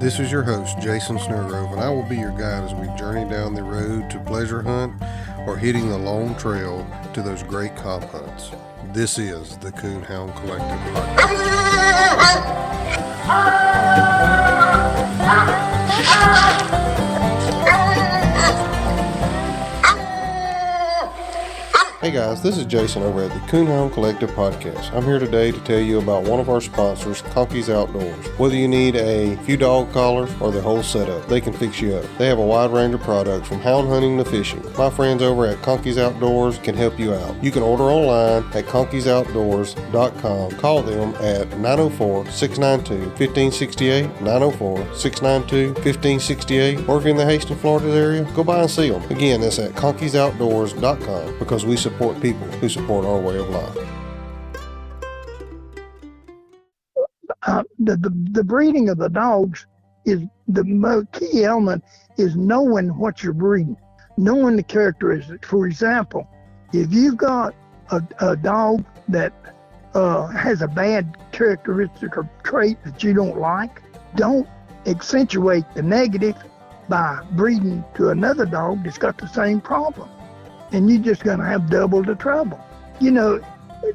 This is your host, Jason Snellgrove, and I will be your guide as we journey down the road to pleasure hunt or hitting the long trail to those great comp hunts. This is the Coonhound Collective podcast. Hey guys, this is Jason over at the Coonhound Collective podcast. I'm here today to tell you about one of our sponsors, Conky's Outdoors. Whether you need a few dog collars or the whole setup, they can fix you up. They have a wide range of products from hound hunting to fishing. My friends over at Conky's Outdoors can help you out. You can order online at conkysoutdoors.com. Call them at 904-692-1568, 904-692-1568, or if you're in the Hastings, Florida area, go by and see them. Again, that's at conkysoutdoors.com because we support people who support our way of life. The breeding of the dogs is the key element is knowing what you're breeding, knowing the characteristics. For example, if you've got a dog that has a bad characteristic or trait that you don't like, don't accentuate the negative by breeding to another dog that's got the same problem. And you're just going to have double the trouble. You know,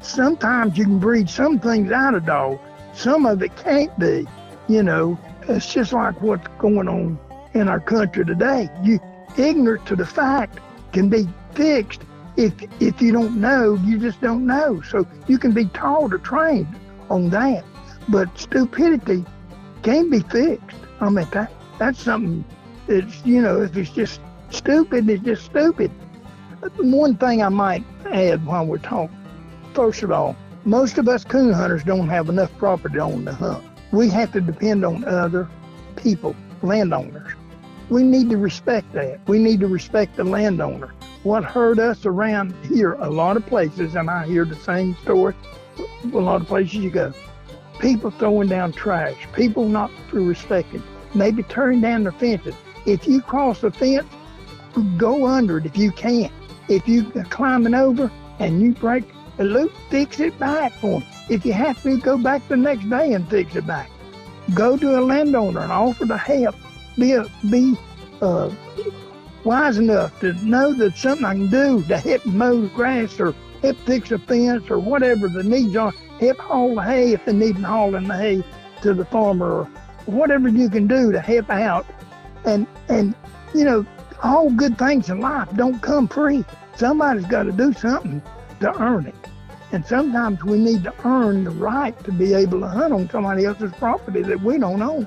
sometimes you can breed some things out of dogs. Some of it can't be. You know, it's just like what's going on in our country today. You ignorant to the fact can be fixed. If you don't know, you just don't know. So you can be taught or trained on that. But stupidity can't be fixed. I mean, that's something that's, you know, if it's just stupid, it's just stupid. One thing I might add while we're talking, first of all, most of us coon hunters don't have enough property on the hunt. We have to depend on other people, landowners. We need to respect that. We need to respect the landowner. What hurt us around here, a lot of places, and I hear the same story, a lot of places you go, people throwing down trash, people not respecting, maybe tearing down their fences. If you cross the fence, go under it if you can. If you're climbing over and you break a loop, fix it back for them. If you have to, go back the next day and fix it back. Go to a landowner and offer to help. Be wise enough to know that something I can do to help mow the grass or help fix a fence or whatever the needs are. Help haul the hay if they need hauling the hay to the farmer or whatever you can do to help out. And you know, all good things in life don't come free. Somebody's got to do something to earn it. And sometimes we need to earn the right to be able to hunt on somebody else's property that we don't own.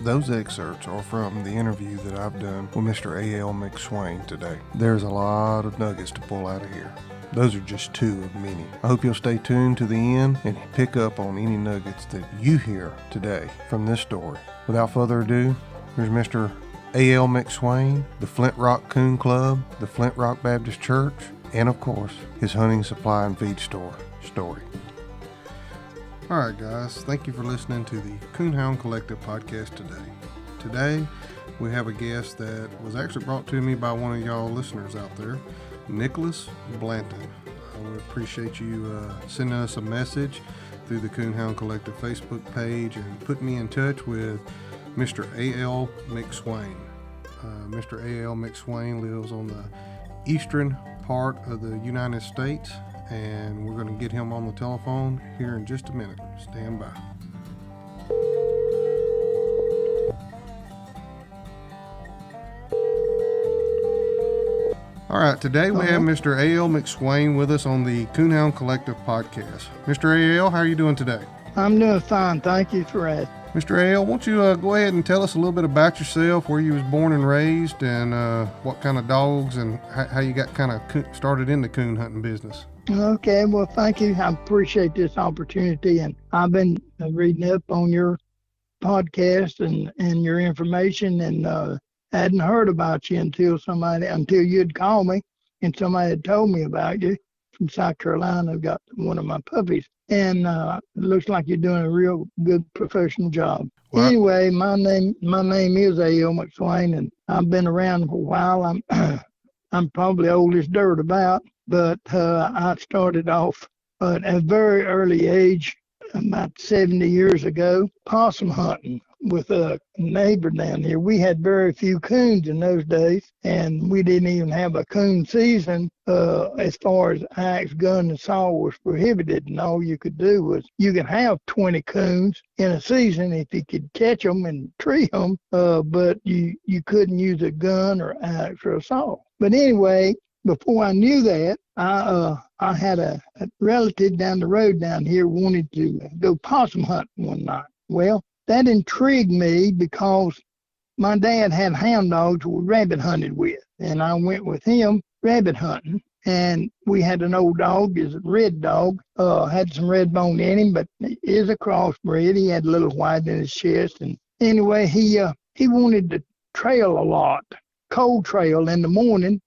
Those excerpts are from the interview that I've done with Mr. L McSwain today. There's a lot of nuggets to pull out of here. Those are just two of many. I hope you'll stay tuned to the end and pick up on any nuggets that you hear today from this story. Without further ado, here's Mr. L McSwain, the Flint Rock Coon Club, the Flint Rock Baptist Church, and of course, his hunting supply and feed store story. All right, guys, thank you for listening to the Coonhound Collective podcast today. Today, we have a guest that was actually brought to me by one of y'all listeners out there, Nicholas Blanton. I would appreciate you sending us a message through the Coonhound Collective Facebook page and putting me in touch with Mr. L McSwain. Mr. L McSwain lives on the eastern part of the United States, and we're going to get him on the telephone here in just a minute. Stand by. All right, today we have Mr. L McSwain with us on the Coonhound Collective podcast. Mr. L, how are you doing today? I'm doing fine. Thank you for asking. Mr. L, won't you go ahead and tell us a little bit about yourself, where you was born and raised, and what kind of dogs and how you got kind of started in the coon hunting business? Okay, well, thank you. I appreciate this opportunity, and I've been reading up on your podcast and your information, and hadn't heard about you until you'd called me, and somebody had told me about you from South Carolina. I've got one of my puppies. And it looks like you're doing a real good professional job. Wow. Anyway, my name is L McSwain, and I've been around for a while. I'm probably old as dirt about, but I started off at a very early age, about 70 years ago, possum hunting. with a neighbor down here. We had very few coons in those days, and we didn't even have a coon season as far as axe, gun, and saw was prohibited. And all you could do was you could have 20 coons in a season if you could catch them and tree them, but you couldn't use a gun or axe or a saw. But anyway, before I knew that, I had a relative down the road down here wanted to go possum hunting one night. Well, that intrigued me because my dad had hound dogs we rabbit hunted with, and I went with him rabbit hunting. And we had an old dog, is a red dog, had some red bone in him, but is a crossbred. He had a little white in his chest. And anyway, he wanted to trail a lot, cold trail in the morning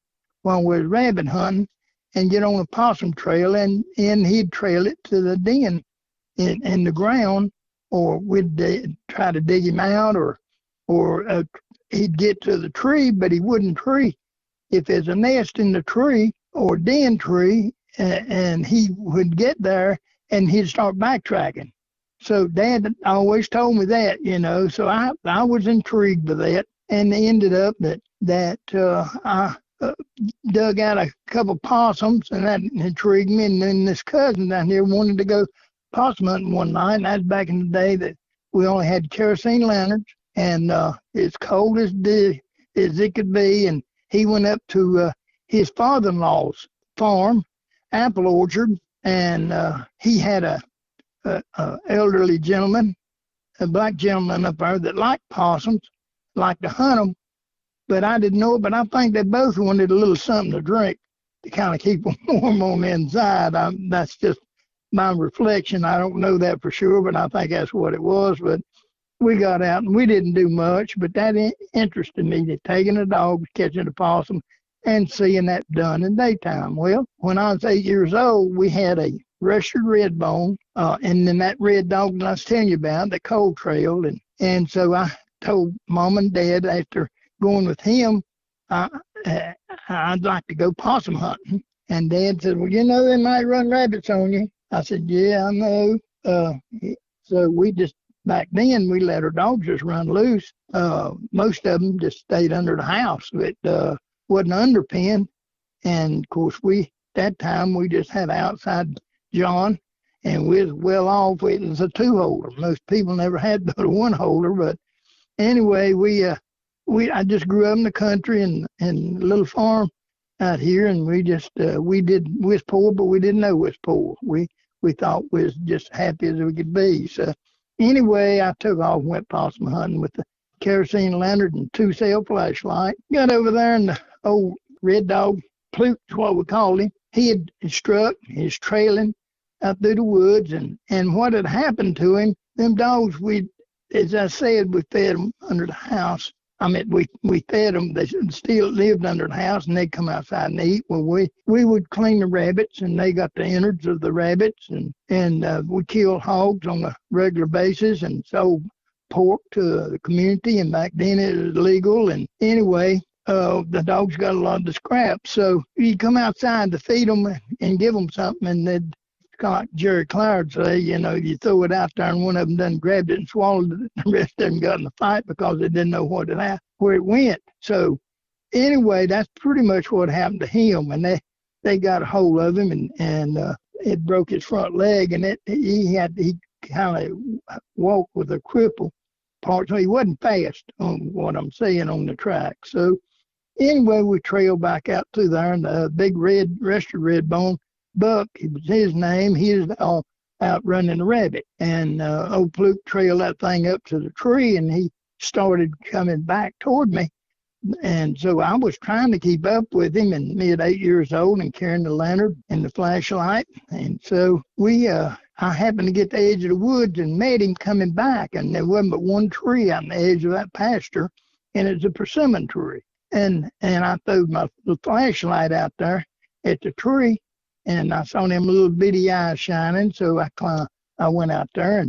while we was rabbit hunting, and get on a possum trail, and he'd trail it to the den in the ground, or we'd try to dig him out, or he'd get to the tree, but he wouldn't tree. If there's a nest in the tree or den tree, and he would get there, and he'd start backtracking. So Dad always told me that, so I was intrigued by that, and it ended up that I dug out a couple possums, and that intrigued me. And then this cousin down here wanted to go possum hunting one night, and that's back in the day that we only had kerosene lanterns, and it's cold as it could be. And he went up to his father-in-law's farm, apple orchard, and he had a elderly gentleman, a black gentleman up there that liked possums, liked to hunt them. But I didn't know it, but I think they both wanted a little something to drink to kind of keep them warm on the inside. That's just my reflection. I don't know that for sure, but I think that's what it was. But we got out, and we didn't do much, but that interested me, taking a dog, catching a possum, and seeing that done in daytime. Well, when I was 8 years old, we had a registered red bone, and then that red dog that I was telling you about, the cold trail. And so I told Mom and Dad after going with him, I'd like to go possum hunting. And Dad said, well, they might run rabbits on you. I said, yeah, I know. So we just, back then, we let our dogs just run loose. Most of them just stayed under the house. It wasn't underpinned. And, of course, that time we just had outside John, and we was well off. It was a two-holder. Most people never had but a one-holder. But anyway, I just grew up in the country and a little farm out here, and we was poor, but we didn't know we was poor. We thought we was just happy as we could be. So anyway, I took off and went possum hunting with the kerosene lantern and 2-cell flashlight. Got over there, and the old red dog, Pluke is what we called him, he had struck, he was trailing out through the woods, and what had happened to him, them dogs, as I said, we fed them under the house. I mean, we fed them. They still lived under the house, and they'd come outside and eat. Well, we would clean the rabbits, and they got the innards of the rabbits, and we killed hogs on a regular basis and sold pork to the community. And back then it was legal. And anyway, the dogs got a lot of the scraps. So you come outside to feed them and give them something, and they'd, like Jerry Cloud say, you throw it out there and one of them done grabbed it and swallowed it. The rest of them got in the fight because they didn't know where it went. So anyway, that's pretty much what happened to him. And they got a hold of him, and it broke his front leg, and he kind of walked with a cripple part. So he wasn't fast on what I'm saying on the track. So anyway, we trailed back out through there, and the big registered red bone Buck, it was his name. He was out running the rabbit. And old Pluke trailed that thing up to the tree, and he started coming back toward me. And so I was trying to keep up with him, and me at 8 years old and carrying the lantern and the flashlight. And so I happened to get to the edge of the woods and met him coming back. And there wasn't but one tree on the edge of that pasture, and it's a persimmon tree. And I threw my flashlight out there at the tree, and I saw them little bitty eyes shining. So I went out there,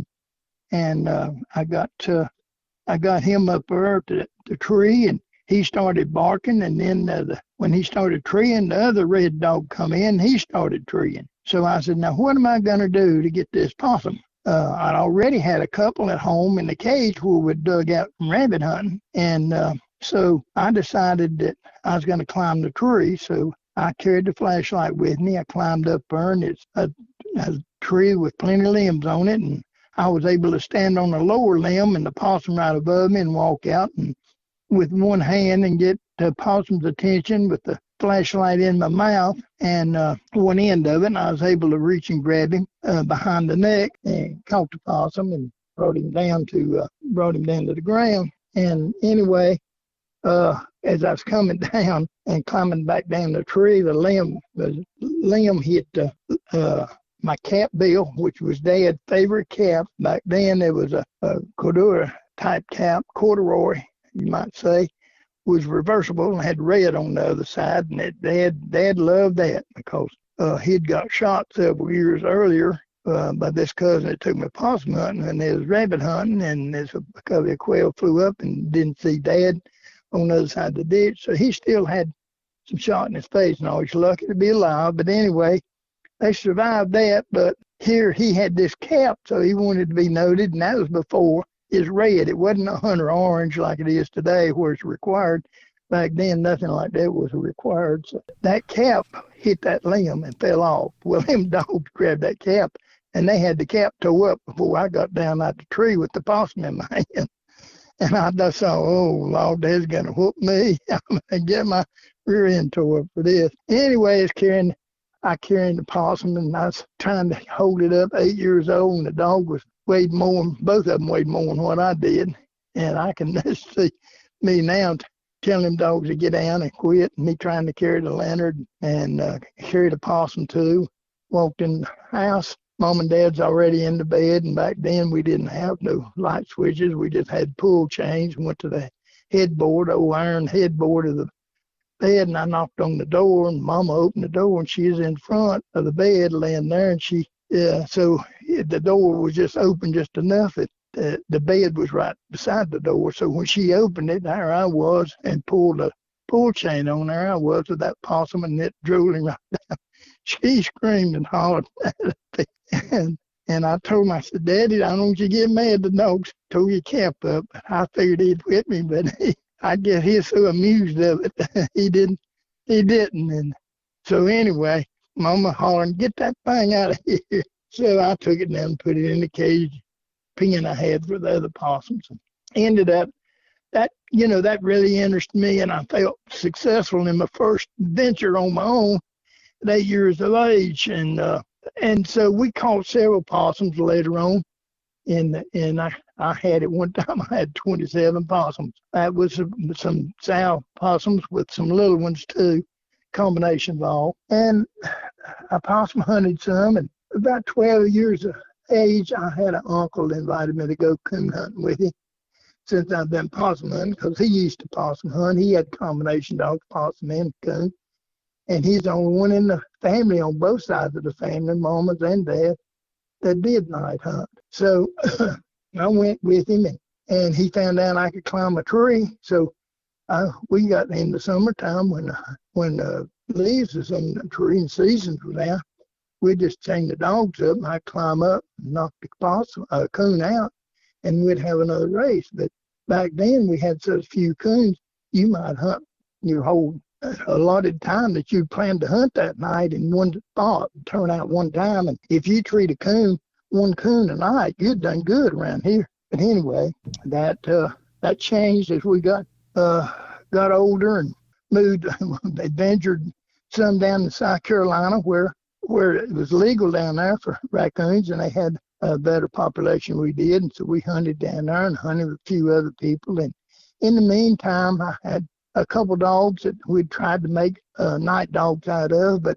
and I got him up there to the tree, and he started barking. And then when he started treeing, the other red dog come in. He started treeing. So I said, now what am I going to do to get this possum? I'd already had a couple at home in the cage where we dug out from rabbit hunting. And so I decided that I was going to climb the tree. So I carried the flashlight with me. I climbed up there, and it's a tree with plenty of limbs on it. And I was able to stand on the lower limb and the possum right above me and walk out and with one hand and get the possum's attention with the flashlight in my mouth and one end of it. And I was able to reach and grab him behind the neck and caught the possum and brought him down to the ground. And anyway, as I was coming down and climbing back down the tree, the limb hit my cap bill, which was Dad's favorite cap. Back then, it was a Cordura type cap, corduroy, you might say, was reversible and had red on the other side. And Dad loved that because he'd got shot several years earlier by this cousin that took me possum hunting, and there was rabbit hunting, and this because a quail flew up and didn't see Dad on the other side of the ditch. So he still had some shot in his face, and I was lucky to be alive. But anyway, they survived that, but here he had this cap, so he wanted to be noted, and that was before it's red. It wasn't a hunter orange like it is today where it's required. Back then, nothing like that was required. So that cap hit that limb and fell off. Well, them dogs grabbed that cap, and they had the cap tore up before I got down out the tree with the possum in my hand. And I just thought, oh, Lord, Dad's going to whoop me. I'm going to get my rear end tore up for this. Anyway, I carried the possum, and I was trying to hold it up, 8 years old, and the dog weighed more, both of them weighed more than what I did. And I can see me now telling them dogs to get down and quit, and me trying to carry the lantern and carry the possum too. Walked in the house. Mom and Dad's already in the bed, and back then we didn't have no light switches. We just had pull chains. Went to the headboard, old iron headboard of the bed, and I knocked on the door, and Mama opened the door, and she was in front of the bed laying there, and so the door was just open just enough that the bed was right beside the door. So when she opened it, there I was, and pulled a pull chain on there. I was with that possum, and it drooling right down. She screamed and hollered and I told him, I said, Daddy, I don't want you to get mad. The dog tore your cap up. I figured he'd whip me, but I guess he's so amused of it. He didn't. And so anyway, Mama hollering, get that thing out of here. So I took it down and put it in the cage, pen I had for the other possums. And ended up, that really interested me, and I felt successful in my first venture on my own at 8 years of age. And so we caught several possums later on. And I had at one time, I had 27 possums. That was some sow possums with some little ones too, combination of all. And I possum hunted some, and about 12 years of age, I had an uncle that invited me to go coon hunting with him since I've been possum hunting, because he used to possum hunt. He had combination dogs, possum and coon. And he's the only one in the family on both sides of the family, mamas and dad, that did night hunt. So I went with him, and he found out I could climb a tree. So we got in the summertime when leaves was on the tree and seasons were there. We'd just chain the dogs up, and I'd climb up and knock the coon out, and we'd have another race. But back then we had such few coons, you might hunt your whole allotted time that you planned to hunt that night in one spot, turn out one time. And if you treat one coon a night, you'd done good around here. But anyway, that changed as we got older and moved, adventured some down to South Carolina where it was legal down there for raccoons, and they had a better population we did. And so we hunted down there and hunted with a few other people. And in the meantime, I had a couple dogs that we'd tried to make night dogs out of, but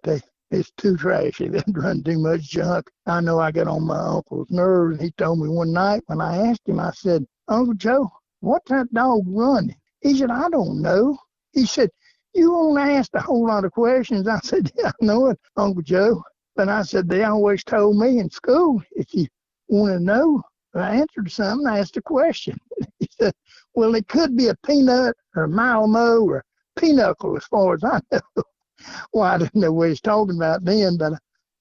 it's too trashy. They'd run too much junk. I know I got on my uncle's nerves. He told me one night when I asked him, I said, Uncle Joe, what's that dog running? He said, I don't know. He said, you won't ask a whole lot of questions. I said, yeah, I know it, Uncle Joe. But I said, they always told me in school, if you want to know the answer to something, ask a question. He said, well, it could be a peanut or a Malmo or pinochle as far as I know. Well, I didn't know what he was talking about then, but,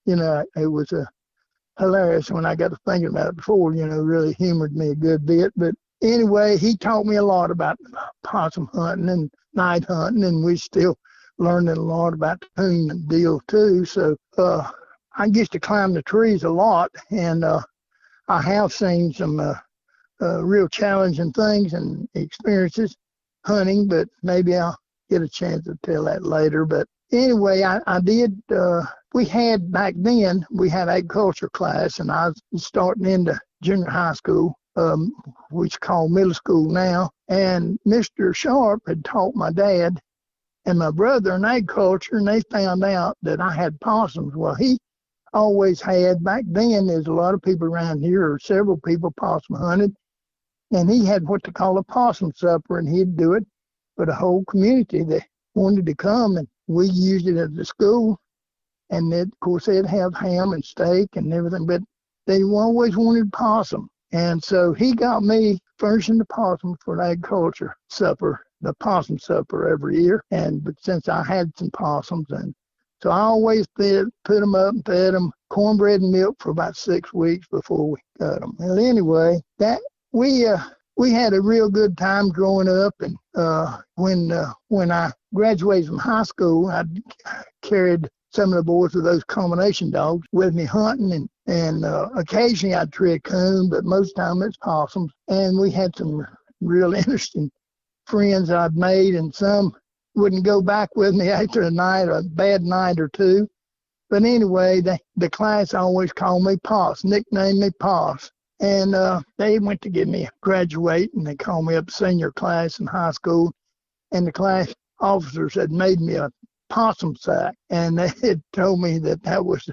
it was hilarious when I got to thinking about it before, really humored me a good bit. But anyway, he taught me a lot about possum hunting and night hunting, and we still learning a lot about the coon deal too. So I used to climb the trees a lot, and I have seen some real challenging things and experiences hunting, but maybe I'll get a chance to tell that later. But anyway, I did, back then, we had agriculture class, and I was starting into junior high school, which is called middle school now. And Mr. Sharp had taught my dad and my brother in agriculture, and they found out that I had possums. Well, he always had, back then, there's a lot of people around here, or several people possum hunted, and he had what they call a possum supper, and he'd do it for the whole community that wanted to come, and we used it at the school. And then, of course, they'd have ham and steak and everything, but they always wanted possum. And so he got me first into possum for an agriculture supper, the possum supper every year. But since I had some possums, and so I always put them up and fed them cornbread and milk for about 6 weeks before we cut them. Well, anyway, that we had a real good time growing up. And when I graduated from high school, I carried some of the boys with those combination dogs with me hunting, and occasionally I'd tree coon, but most of the time it's possums. And we had some real interesting friends I'd made, and some wouldn't go back with me after a bad night or two. But anyway, the class always called me Poss, nicknamed me Poss. And they went to get me graduate, and they called me up senior class in high school. And the class officers had made me a possum sack, and they had told me they was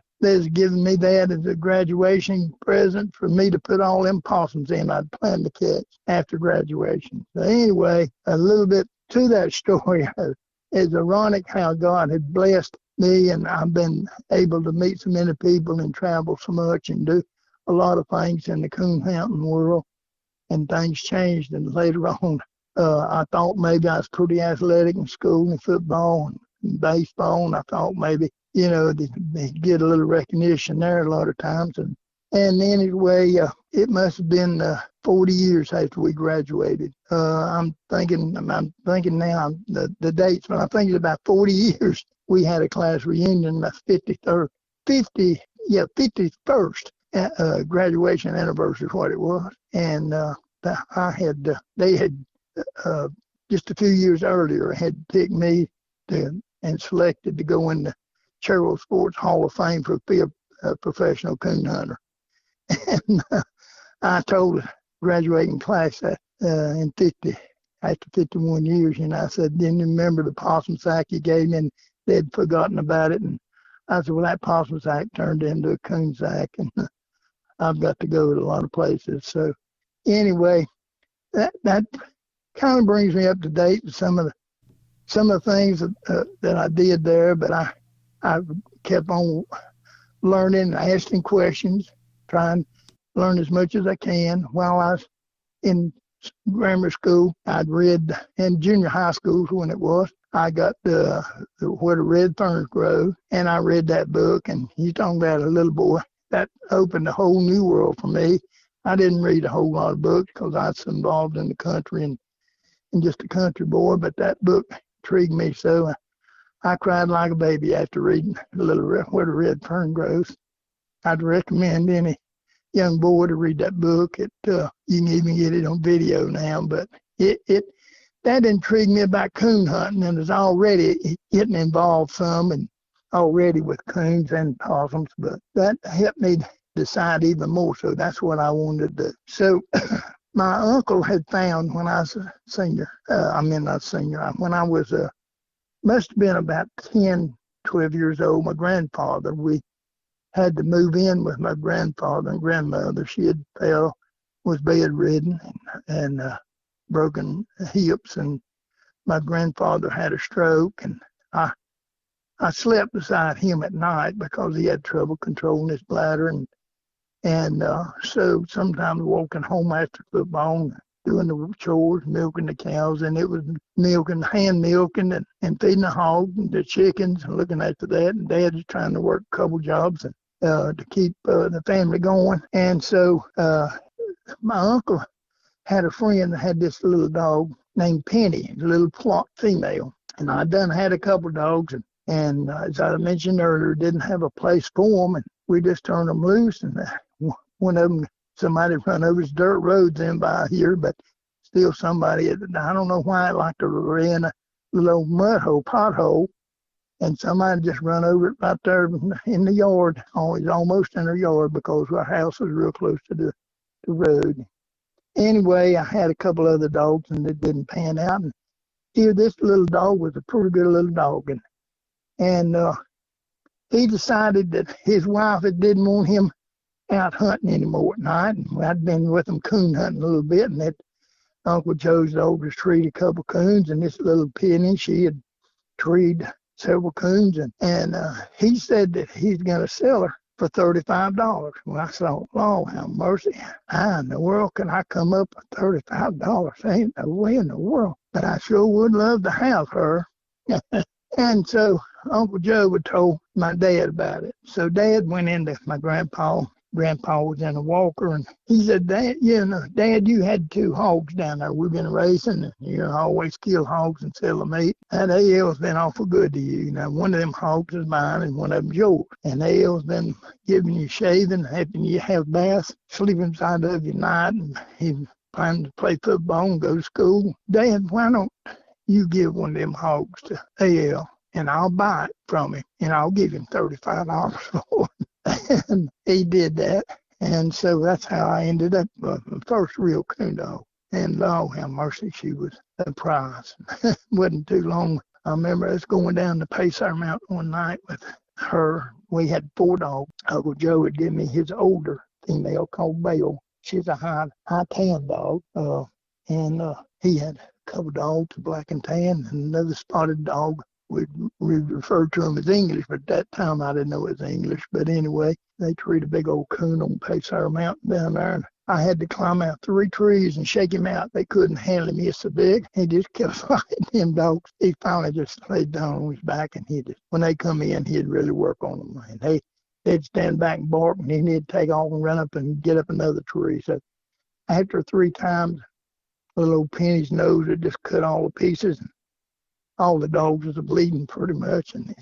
giving me that as a graduation present for me to put all them possums in I'd planned to catch after graduation. So anyway, a little bit to that story. It's ironic how God had blessed me, and I've been able to meet so many people and travel so much and do a lot of things in the coon hunting world, and things changed. And later on, I thought maybe I was pretty athletic in school and football and baseball, and I thought maybe, they get a little recognition there a lot of times. And anyway, it must have been 40 years after we graduated. I'm thinking now the dates, but I think it's about 40 years. We had a class reunion, my 51st graduation anniversary is what it was. And they had just a few years earlier had picked me and selected to go in the Charitable Sports Hall of Fame for be a professional coon hunter. And I told the graduating class that after 51 years, I said, didn't you remember the possum sack you gave me? And they'd forgotten about it. And I said, well, that possum sack turned into a coon sack, and I've got to go to a lot of places. So anyway, that kind of brings me up to date with some of the things that I did there. But I kept on learning, asking questions, trying to learn as much as I can. While I was in grammar school, I'd read, in junior high school when it was, I got Where the Red Ferns Grow, and I read that book. And you're talking about a little boy. That opened a whole new world for me. I didn't read a whole lot of books because I was involved in the country and just a country boy, but that book intrigued me so. I cried like a baby after reading Where the Red Fern Grows. I'd recommend any young boy to read that book. You can even get it on video now, but that intrigued me about coon hunting, and is already getting involved some and already with coons and possums, but that helped me decide even more. So that's what I wanted to do. So my uncle had found when I was a senior, when I was must have been about 10, 12 years old, my grandfather, we had to move in with my grandfather and grandmother. She was bedridden and broken hips, and my grandfather had a stroke, and I slept beside him at night because he had trouble controlling his bladder, and so sometimes walking home after football, doing the chores, milking the cows, and it was hand milking and feeding the hogs and the chickens and looking after that. And Dad was trying to work a couple jobs, to keep the family going. And so my uncle had a friend that had this little dog named Penny, a little plot female. And I done had a couple of dogs, and as I mentioned earlier, didn't have a place for them, and we just turned them loose. And one of them, somebody run over his dirt roads in by here, but still somebody, I don't know why, liked to run a little old mud hole, pothole, and somebody just run over it right there in the yard, always almost in her yard, because our house was real close to the road. Anyway, I had a couple other dogs, and it didn't pan out. And here, this little dog was a pretty good little dog, and he decided that his wife didn't want him out hunting anymore at night. And I'd been with him coon hunting a little bit, and that Uncle Joe's dog just treed a couple coons, and this little Penny, she had treed several coons, and he said that he's going to sell her for $35. Well, I thought, Lord, have mercy. How in the world can I come up with $35? Ain't no way in the world. But I sure would love to have her. And so Uncle Joe would told my dad about it. So Dad went into my grandpa. Grandpa was in a walker, and he said, Dad, you had 2 hogs down there. We've been racing, and you always kill hogs and sell the meat. That AL's been awful good to you. Now, one of them hogs is mine, and one of them's yours. And AL's been giving you shaving, helping you have baths, sleeping beside of you at night, and he's planning to play football and go to school. Dad, why don't you give one of them hogs to AL, and I'll buy it from him, and I'll give him $35 for it. And he did that, and so that's how I ended up the first real coon dog. And Lord have mercy, she was a prize. Wasn't too long. I remember us going down to Pacer Mountain one night with her. We had 4 dogs. Uncle Joe would give me his older female called Belle. She's a high tan dog, and he had a couple dogs, black and tan, and another spotted dog. We referred to him as English, but at that time I didn't know it was English. But anyway, they treated a big old coon on Pacer Mountain down there, and I had to climb out 3 trees and shake him out. They couldn't handle him. He's so big. He just kept fighting them dogs. He finally just laid down on his back, and when they come in, he'd really work on them. And they'd stand back and bark, and then he'd take off and run up and get up another tree. So after 3 times, little old Penny's nose had just cut all to pieces. And all the dogs was bleeding pretty much, and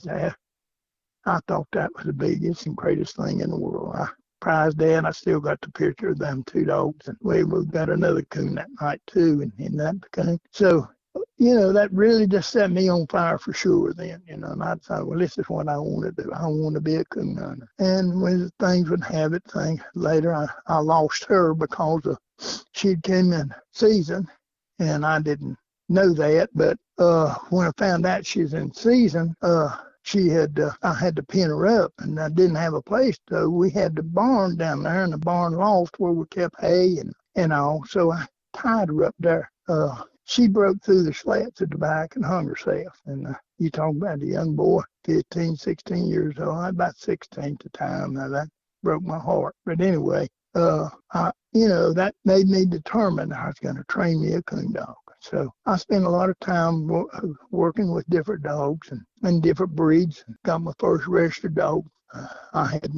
I thought that was the biggest and greatest thing in the world. I prized Dad. I still got the picture of them 2 dogs, and we got another coon that night too, and that became so. That really just set me on fire for sure then. And I thought, well, this is what I want to do. I want to be a coon hunter. And when things would have it, later I lost her because she came in season, and I didn't know that, but when I found out she was in season, I had to pin her up, and I didn't have a place. So we had the barn down there, and the barn loft where we kept hay and all. So I tied her up there. She broke through the slats at the back and hung herself. And you talk about a young boy, 15, 16 years old. I was about 16 at the time. Now that broke my heart. But anyway, that made me determined I was going to train me a coon dog. So I spent a lot of time working with different dogs and different breeds. Got my first registered dog. I had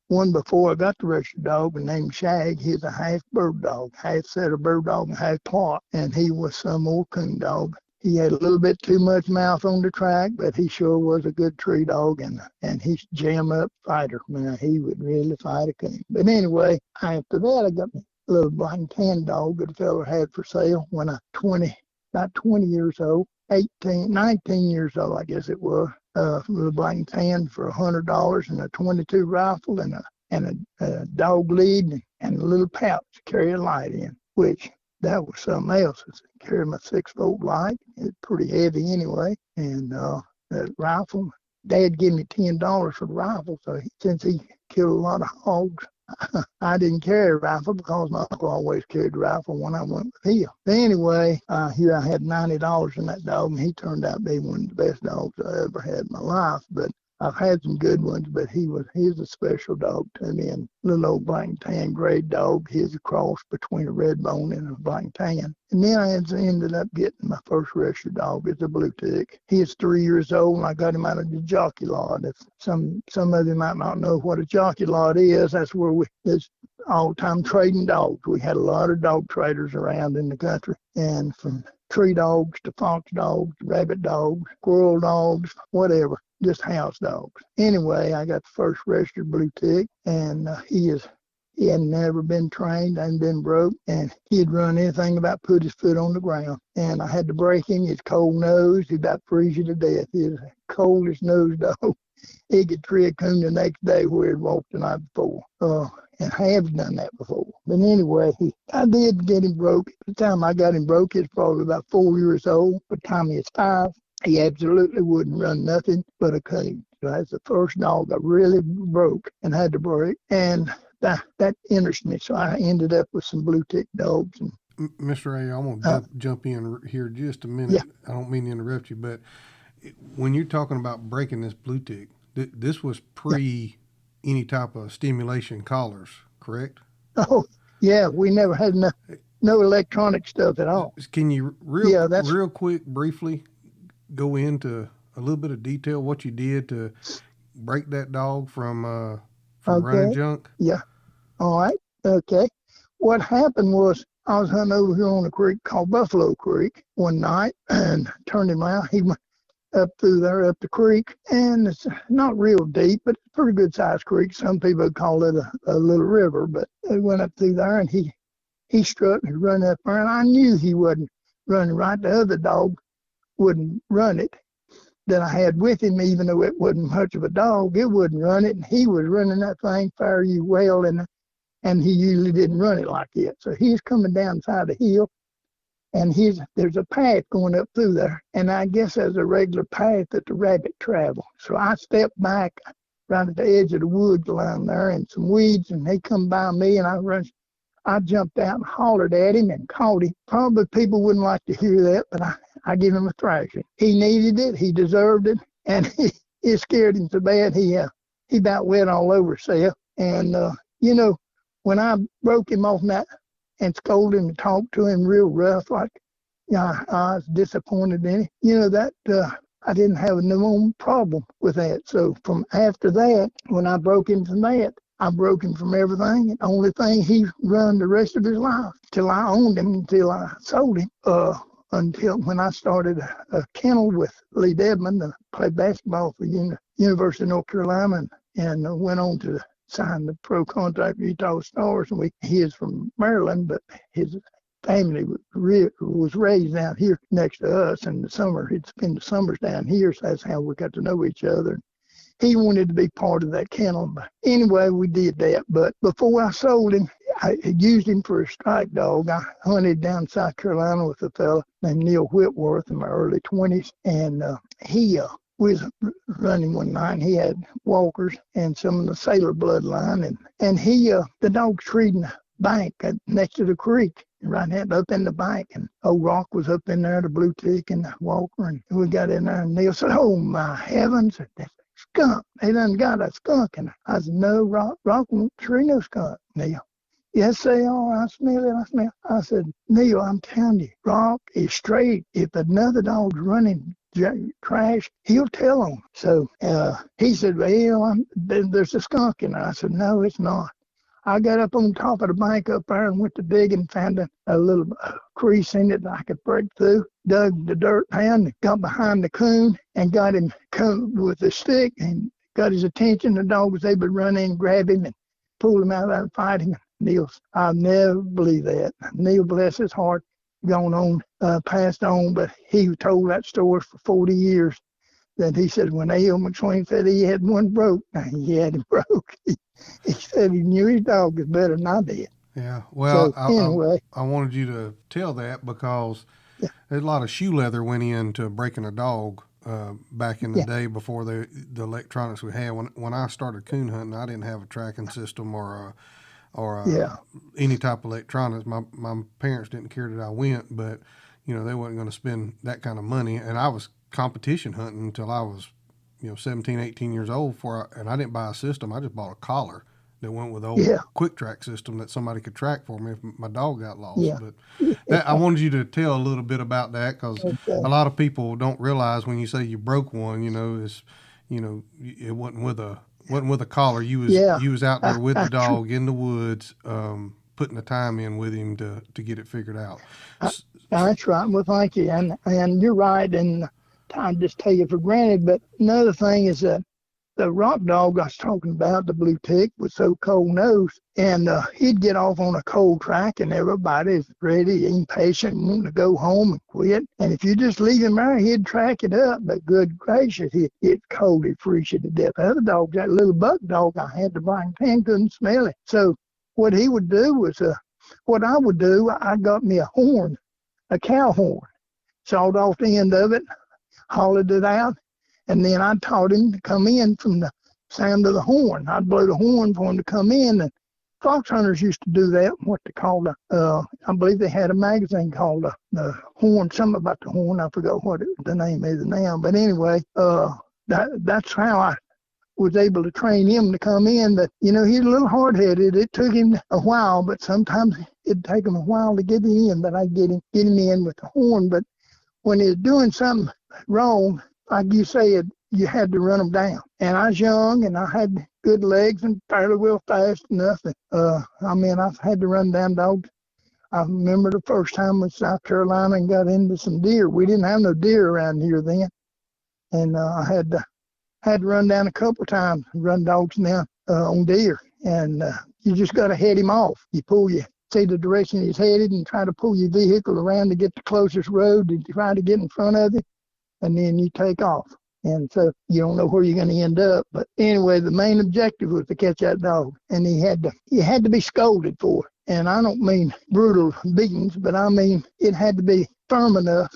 one before I got the registered dog named Shag. He's a half bird dog, half setter bird dog and half plot. And he was some old coon dog. He had a little bit too much mouth on the track, but he sure was a good tree dog, and he's jam-up fighter. Man, he would really fight a coon. But anyway, after that, I got a little black and tan dog that a fella had for sale when I was about 20 years old, 19 years old, I guess it was. A little black and tan for $100 and a .22 rifle and a dog lead and a little pouch to carry a light in, which that was something else. I carried my 6-volt light. It's pretty heavy anyway. And that rifle, Dad gave me $10 for the rifle. So since he killed a lot of hogs, I didn't carry a rifle because my uncle always carried the rifle when I went with him. But anyway, here I had $90 in that dog, and he turned out to be one of the best dogs I ever had in my life. But I've had some good ones, but he's a special dog to me. And little old black and tan gray dog, he's a cross between a red bone and a black and tan. And then I ended up getting my first rescue dog. It's a blue tick. He is 3 years old, and I got him out of the jockey lot. If some of you might not know what a jockey lot is, that's where there's all-time trading dogs. We had a lot of dog traders around in the country, and from tree dogs to fox dogs, rabbit dogs, squirrel dogs, whatever, just house dogs. Anyway, I got the first registered blue tick, and he had never been trained and been broke, and he'd run anything about put his foot on the ground. And I had to break him. He's cold-nosed. He about freeze you to death. He's the coldest nosed dog. He could tree a coon the next day where he'd walked the night before. And I have done that before. But anyway, I did get him broke. By the time I got him broke, he was probably about 4 years old. By the time he was 5, he absolutely wouldn't run nothing but a cage. So that's the first dog I really broke and had to break. And that interested me. So I ended up with some blue tick dogs. And Mr. A, I'm going to jump in here just a minute. Yeah. I don't mean to interrupt you, but when you're talking about breaking this blue tick, this was pre any type of stimulation collars, correct? Oh, yeah. We never had no electronic stuff at all. Can you real quick, briefly go into a little bit of detail what you did to break that dog from running junk? Yeah. All right. Okay. What happened was I was hunting over here on a creek called Buffalo Creek one night and turned him out. He went up through there, up the creek, and it's not real deep, but it's a pretty good sized creek. Some people call it a little river, but he went up through there and he struck and run up there, and I knew he wasn't running right. The other dog wouldn't run it that I had with him, even though it wasn't much of a dog, it wouldn't run it, and he was running that thing fare you well, and he usually didn't run it like that. So he's coming down side the hill, and there's a path going up through there, and I guess there's a regular path that the rabbit travel. So I stepped back right at the edge of the woods line there and some weeds, and they come by me, and I jumped out and hollered at him and caught him. Probably people wouldn't like to hear that, but I give him a thrashing. He needed it. He deserved it, and it scared him so bad he about wet all over himself. And when I broke him off that and scolded him and talked to him real rough, like, I was disappointed in him. That I didn't have no problem with that. So from after that, when I broke him from that, I broke him from everything. And the only thing he run the rest of his life till I owned him, until I sold him, until when I started a kennel with Lee Dedman, played basketball for University of North Carolina, and went on to sign the pro contract with Utah Stars. And he is from Maryland, but his family was raised down here next to us. In the summer, he'd spend the summers down here, so that's how we got to know each other. He wanted to be part of that kennel. But anyway, we did that. But before I sold him, I used him for a strike dog. I hunted down South Carolina with a fella named Neil Whitworth in my early 20s, and he was running one night, and he had walkers and some of the sailor bloodline, and the dog treed in the bank next to the creek, right up in the bank, and old Rock was up in there, the blue tick and the walker, and we got in there, and Neil said, "Oh my heavens, that's a skunk. They done got a skunk." And I said, "No, Rock won't tree no skunk, Neil." "Yes, they are. I smell it. I said, "Neil, I'm telling you, Rock is straight. If another dog's running trash, he'll tell them." So he said, "Well, there's a skunk in there." I said, "No, it's not." I got up on top of the bank up there and went to dig and found a little crease in it that I could break through. Dug the dirt down, got behind the coon, and got him with a stick and got his attention. The dog was able to run in, grab him, and pull him out there and fight him. I'll never believe that. Neil, bless his heart, gone on, passed on, but he told that story for 40 years. That he said when L McSwain said he had one broke, he had him broke. He said he knew his dog was better than I did. Yeah, well, so, anyway. I wanted you to tell that because there's a lot of shoe leather went into breaking a dog back in the day before the electronics we had. When I started coon hunting, I didn't have a tracking system or any type of electronics. My parents didn't care that I went, but they wasn't going to spend that kind of money. And I was competition hunting until I was 17, 18 years old and I didn't buy a system. I just bought a collar that went with the old Yeah. quick track system that somebody could track for me if my dog got lost. Yeah. But I wanted you to tell a little bit about that, because Okay. a lot of people don't realize when you say you broke one, it wasn't with a collar. You was out there with the dog in the woods, putting the time in with him to get it figured out. That's right. Well, thank you. And you're right. And I just take it for granted. But another thing is that the rock dog I was talking about, the blue tick, was so cold-nosed, and he'd get off on a cold track, and everybody's ready, impatient, wanting to go home and quit. And if you just leave him there, he'd track it up. But good gracious, he'd get cold, he'd freeze you to death. Other dogs, that little buck dog I had to bring him, couldn't smell it. So what he would do was, what I would do, I got me a horn, a cow horn, sawed off the end of it, hollowed it out, and then I taught him to come in from the sound of the horn. I'd blow the horn for him to come in. And fox hunters used to do that, what they called I believe they had a magazine called the horn, something about the horn. I forgot what the name is now. But anyway, that's how I was able to train him to come in. But, he's a little hard-headed. It took him a while, but sometimes it'd take him a while to get in. But I'd get him in with the horn. But when he was doing something wrong, like you said, you had to run them down. And I was young, and I had good legs and fairly well fast enough. I've had to run down dogs. I remember the first time in South Carolina and got into some deer. We didn't have no deer around here then. And I had to run down a couple of times, run dogs down on deer. And you just got to head him off. See the direction he's headed and try to pull your vehicle around to get the closest road and try to get in front of it. And then you take off. And so you don't know where you're going to end up. But anyway, the main objective was to catch that dog. And he had to be scolded for it. And I don't mean brutal beatings, but I mean it had to be firm enough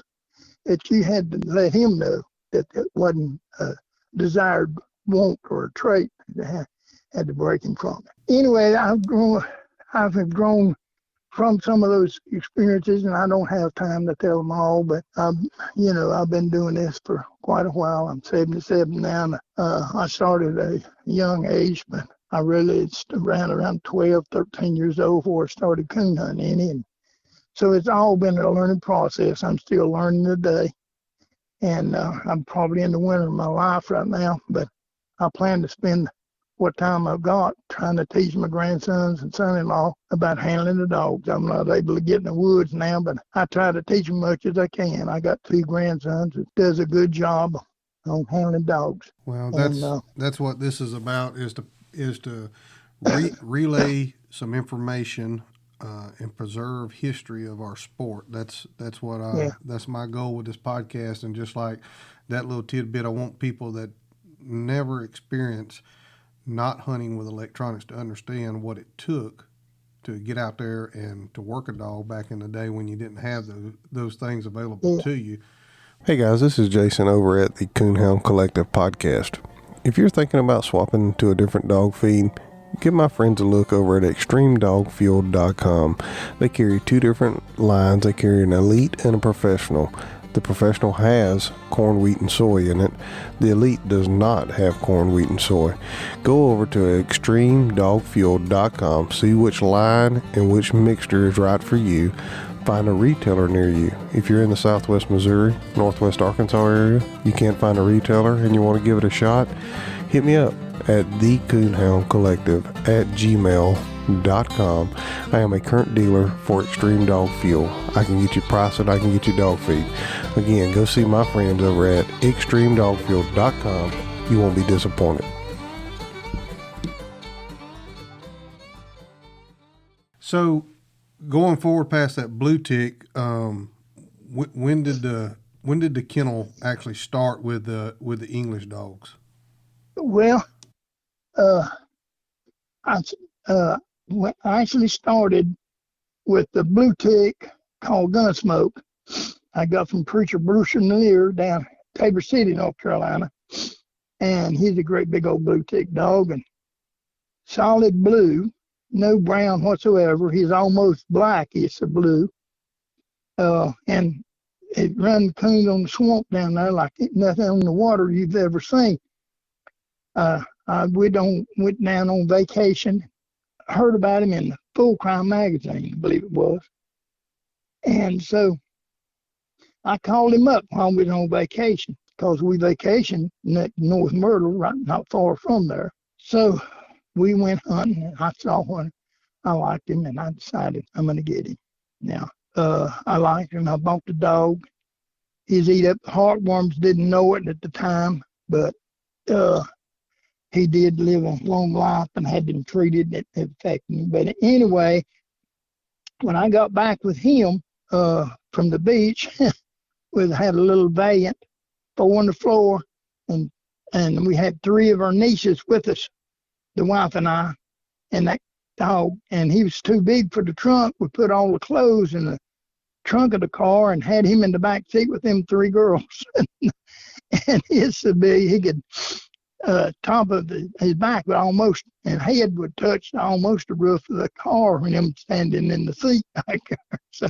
that you had to let him know that it wasn't a desired want or a trait. That had to break him from it. Anyway, I've grown from some of those experiences, and I don't have time to tell them all, but I've been doing this for quite a while. I'm 77 now. I started at a young age, but I really ran around 12, 13 years old before I started coon hunting. And so it's all been a learning process. I'm still learning today, and I'm probably in the winter of my life right now, but I plan to spend what time I've got trying to teach my grandsons and son-in-law about handling the dogs. I'm not able to get in the woods now, but I try to teach them much as I can. I got 2 grandsons that does a good job on handling dogs. Well, that's what this is about, is to relay some information and preserve history of our sport. That's my goal with this podcast. And just like that little tidbit, I want people that never experience not hunting with electronics to understand what it took to get out there and to work a dog back in the day when you didn't have those things available to you. Hey guys, this is Jason over at the Coonhound Collective podcast. If you're thinking about swapping to a different dog feed, give my friends a look over at extremedogfuel.com. They carry 2 different lines. They carry an elite and a professional. The professional has corn, wheat, and soy in it. The elite does not have corn, wheat, and soy. Go over to extremedogfuel.com, see which line and which mixture is right for you. Find a retailer near you. If you're in the southwest Missouri, northwest Arkansas area, you can't find a retailer and you want to give it a shot, hit me up at thecoonhoundcollective@gmail.com. I am a current dealer for Extreme Dog Fuel. I can get you pricing, I can get you dog feed. Again, go see my friends over at extremedogfuel.com. You won't be disappointed. So, going forward past that blue tick, when did the kennel actually start with the English dogs? Well, I actually started with the blue tick called Gunsmoke. I got from Preacher Bruce Neer down Tabor City, North Carolina. And he's a great big old blue tick dog, and solid blue, no brown whatsoever. He's almost black. It's a blue. And it run coons on the swamp down there like nothing on the water you've ever seen. went down on vacation, heard about him in the Full Crime magazine, I believe it was. And so I called him up while we was on vacation, because we vacationed in North Myrtle, right not far from there. So we went hunting, and I saw one. I liked him, and I decided I'm going to get him. Now, I liked him. I bought the dog. He's eat up heartworms, didn't know it at the time, but he did live a long life and had been treated. It affected him. But anyway, when I got back with him from the beach, we had a little Valiant 4 on the floor, and we had 3 of our nieces with us, the wife and I, and that dog. And he was too big for the trunk. We put all the clothes in the trunk of the car and had him in the back seat with them 3 girls. And it's so big, he could top of his back would almost, and head would touch almost the roof of the car when him standing in the seat back there. So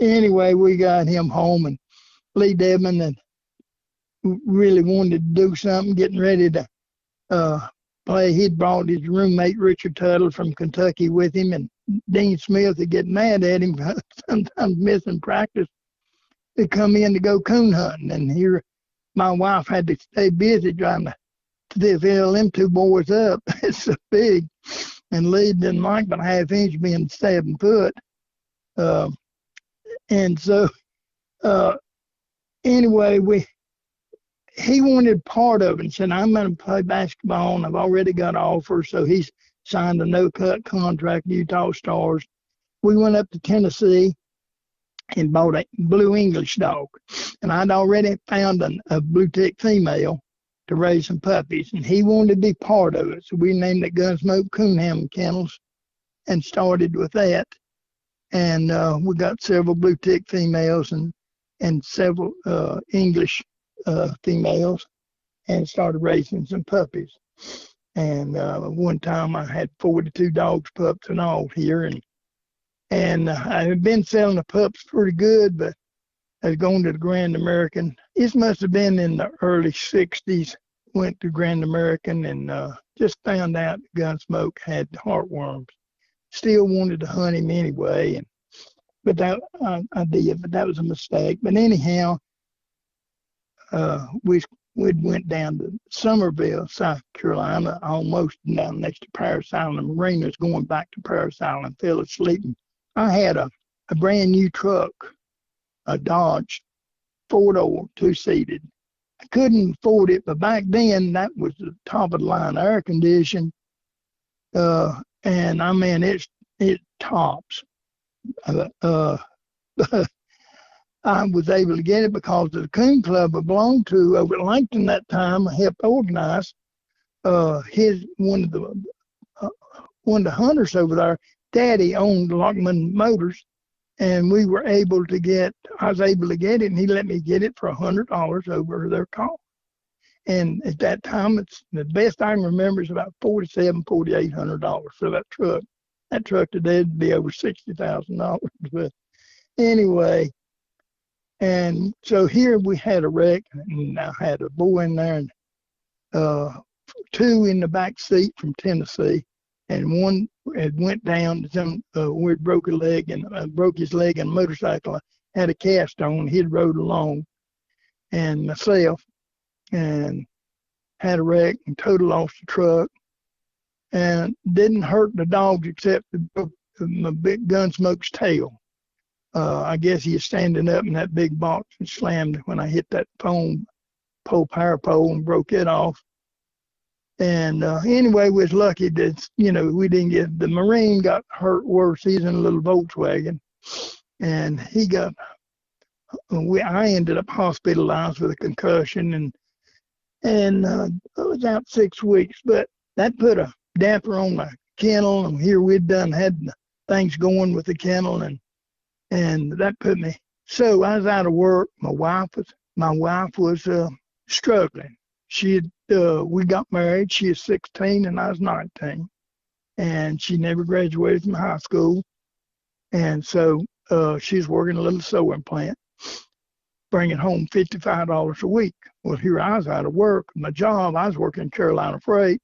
anyway, we got him home, and Lee Debman and really wanted to do something, getting ready to play. He'd brought his roommate Richard Tuttle from Kentucky with him, and Dean Smith would get mad at him sometimes missing practice to come in to go coon hunting. And here my wife had to stay busy trying to fill them 2 boys up. It's so big. And Lee didn't like but a half inch being 7 foot. And so anyway, he wanted part of it and said, I'm going to play basketball, and I've already got offers. So he's signed a no-cut contract, Utah Stars. We went up to Tennessee and bought a blue English dog. And I'd already found a blue tick female to raise some puppies, and he wanted to be part of it. So we named it Gunsmoke Coonhound Kennels and started with that. And we got several blue tick females and several English females, and started raising some puppies. And one time I had 42 dogs, pups, and all here. And I had been selling the pups pretty good, but I was going to the Grand American. This must have been in the early 60s. Went to Grand American and just found out Gunsmoke had heartworms. Still wanted to hunt him anyway, but that I did, but that was a mistake. But anyhow, we went down to Summerville, South Carolina, almost down next to Paris Island. Marina's going back to Paris Island, fell asleep. I had a brand new truck, a Dodge 4-door, 2-seated. I couldn't afford it, but back then that was the top of the line, air conditioned, and I mean it tops. I was able to get it because of the Coon Club I belonged to over at Langton that time. I helped organize. One of the hunters over there, Daddy owned Lockman Motors, and I was able to get it, and he let me get it for $100 over their cost. And at that time, it's the best I can remember is about $4,800 for that truck. That truck today would be over $60,000. But anyway, and so here we had a wreck, and I had a boy in there, and 2 in the back seat from Tennessee, and one had went down to where it broke a leg and broke his leg in a motorcycle. I had a cast on. He'd rode along, and myself, and had a wreck and total lost the truck, and didn't hurt the dogs except my big Gunsmoke's tail. I guess he was standing up in that big box and slammed when I hit that power pole and broke it off. And anyway, we was lucky that, we didn't get, the Marine got hurt worse. He's in a little Volkswagen, and I ended up hospitalized with a concussion, and I was out 6 weeks, but that put a damper on my kennel, and here we'd had things going with the kennel, and that put me, so I was out of work. My wife was struggling. We got married. She was 16 and I was 19, and she never graduated from high school. And so she's working a little sewing plant. bringing home $55 a week. Well, here I was out of work. My job, I was working Carolina Freight,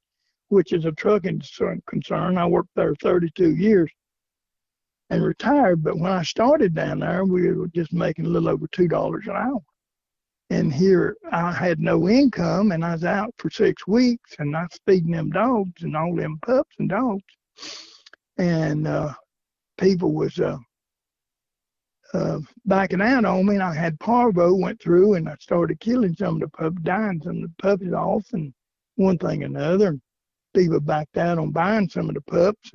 which is a trucking concern. I worked there 32 years and retired. But when I started down there, we were just making a little over $2 an hour. And here I had no income, and I was out for 6 weeks, and I was feeding them dogs and all them pups and dogs. And people was backing out on me, and I had parvo, went through, and I started killing some of the pups, dying some of the puppies off, and one thing and another. And people backed out on buying some of the pups,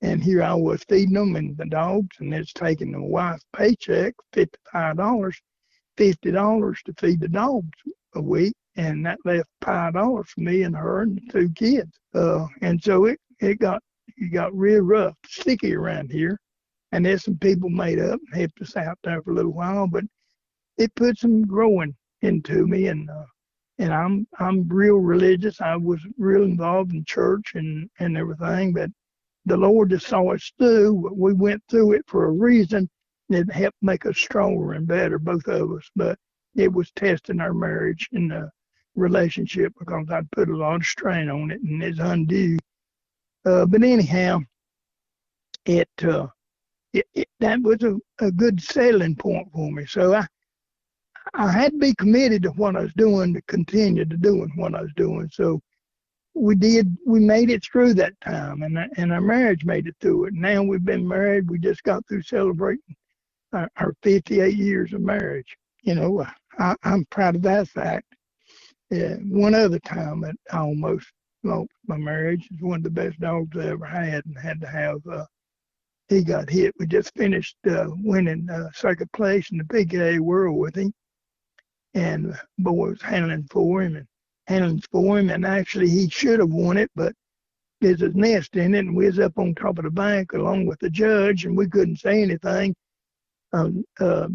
and here I was feeding them and the dogs, and it's taking the wife's paycheck, $55, $50 to feed the dogs a week, and that left $5 for me and her and the 2 kids. And so it got real rough, sticky around here. And there's some people made up and helped us out there for a little while, but it put some growing into me, and I'm real religious. I was real involved in church and everything, but the Lord just saw us through. We went through it for a reason. It helped make us stronger and better, both of us. But it was testing our marriage and the relationship because I'd put a lot of strain on it, and it's undue. But anyhow, that was a good settling point for me. So I had to be committed to what I was doing, to continue to doing what I was doing. So we made it through that time, and our marriage made it through it. Now we've been married. We just got through celebrating our 58 years of marriage. You know, I'm proud of that fact. One other time that I almost lost my marriage is one of the best dogs I ever had, and had to have. He got hit. We just finished winning second place in the PKA World with him, and boy was handling for him, and actually he should have won it, but there's a nest in it, and we was up on top of the bank along with the judge, and we couldn't say anything. The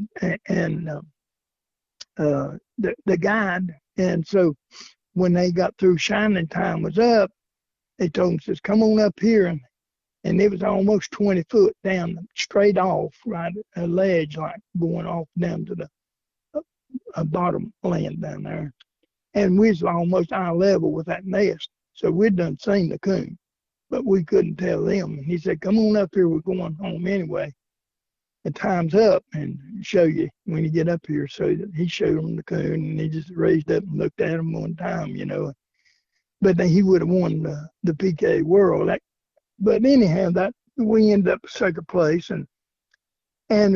guide, and so when they got through shining time was up, they told him, says, come on up here, and it was almost 20 foot down, straight off, right, a ledge, like going off down to the bottom land down there. And we was almost eye level with that nest. So we'd done seen the coon, but we couldn't tell them. And he said, come on up here, we're going home anyway. The time's up, and show you when you get up here. So he showed them the coon, and he just raised up and looked at him one time, you know. But then he would have won the PK World. But anyhow, that we ended up second place, and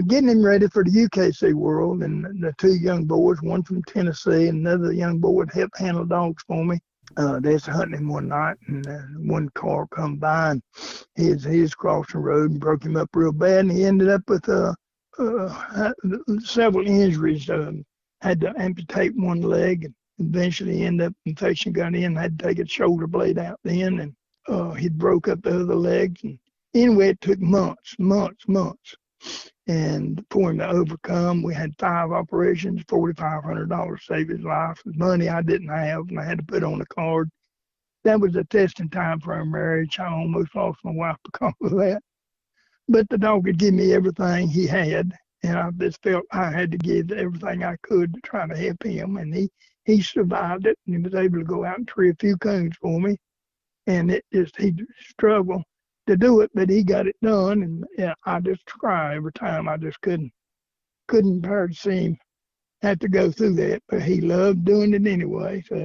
getting him ready for the UKC World. And the 2 young boys, one from Tennessee, and another young boy would help handle dogs for me. They was hunting him one night, and one car come by, and he was crossing the road and broke him up real bad, and he ended up with several injuries. Had to amputate one leg, and eventually ended up, infection got in, had to take his shoulder blade out then, and he broke up the other legs. And anyway, it took months, and for him to overcome. We had 5 operations, $4,500 saved his life. Money I didn't have, and I had to put on a card. That was a testing time for our marriage. I almost lost my wife because of that. But the dog could give me everything he had, and I just felt I had to give everything I could to try to help him. And he survived it, and he was able to go out and tree a few coons for me. And he struggled to do it, but he got it done. And yeah, I just cry every time. I just couldn't bear to see him have to go through that, but he loved doing it anyway. So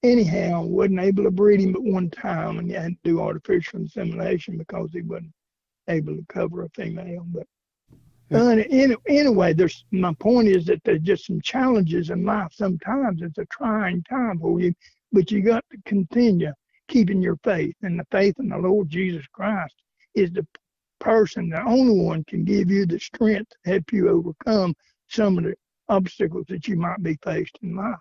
anyhow, wasn't able to breed him but one time, and you had to do artificial insemination because he wasn't able to cover a female. But anyway, my point is that there's just some challenges in life. Sometimes it's a trying time for you, but you got to continue keeping your faith, and the faith in the Lord Jesus Christ is the only one can give you the strength to help you overcome some of the obstacles that you might be faced in life.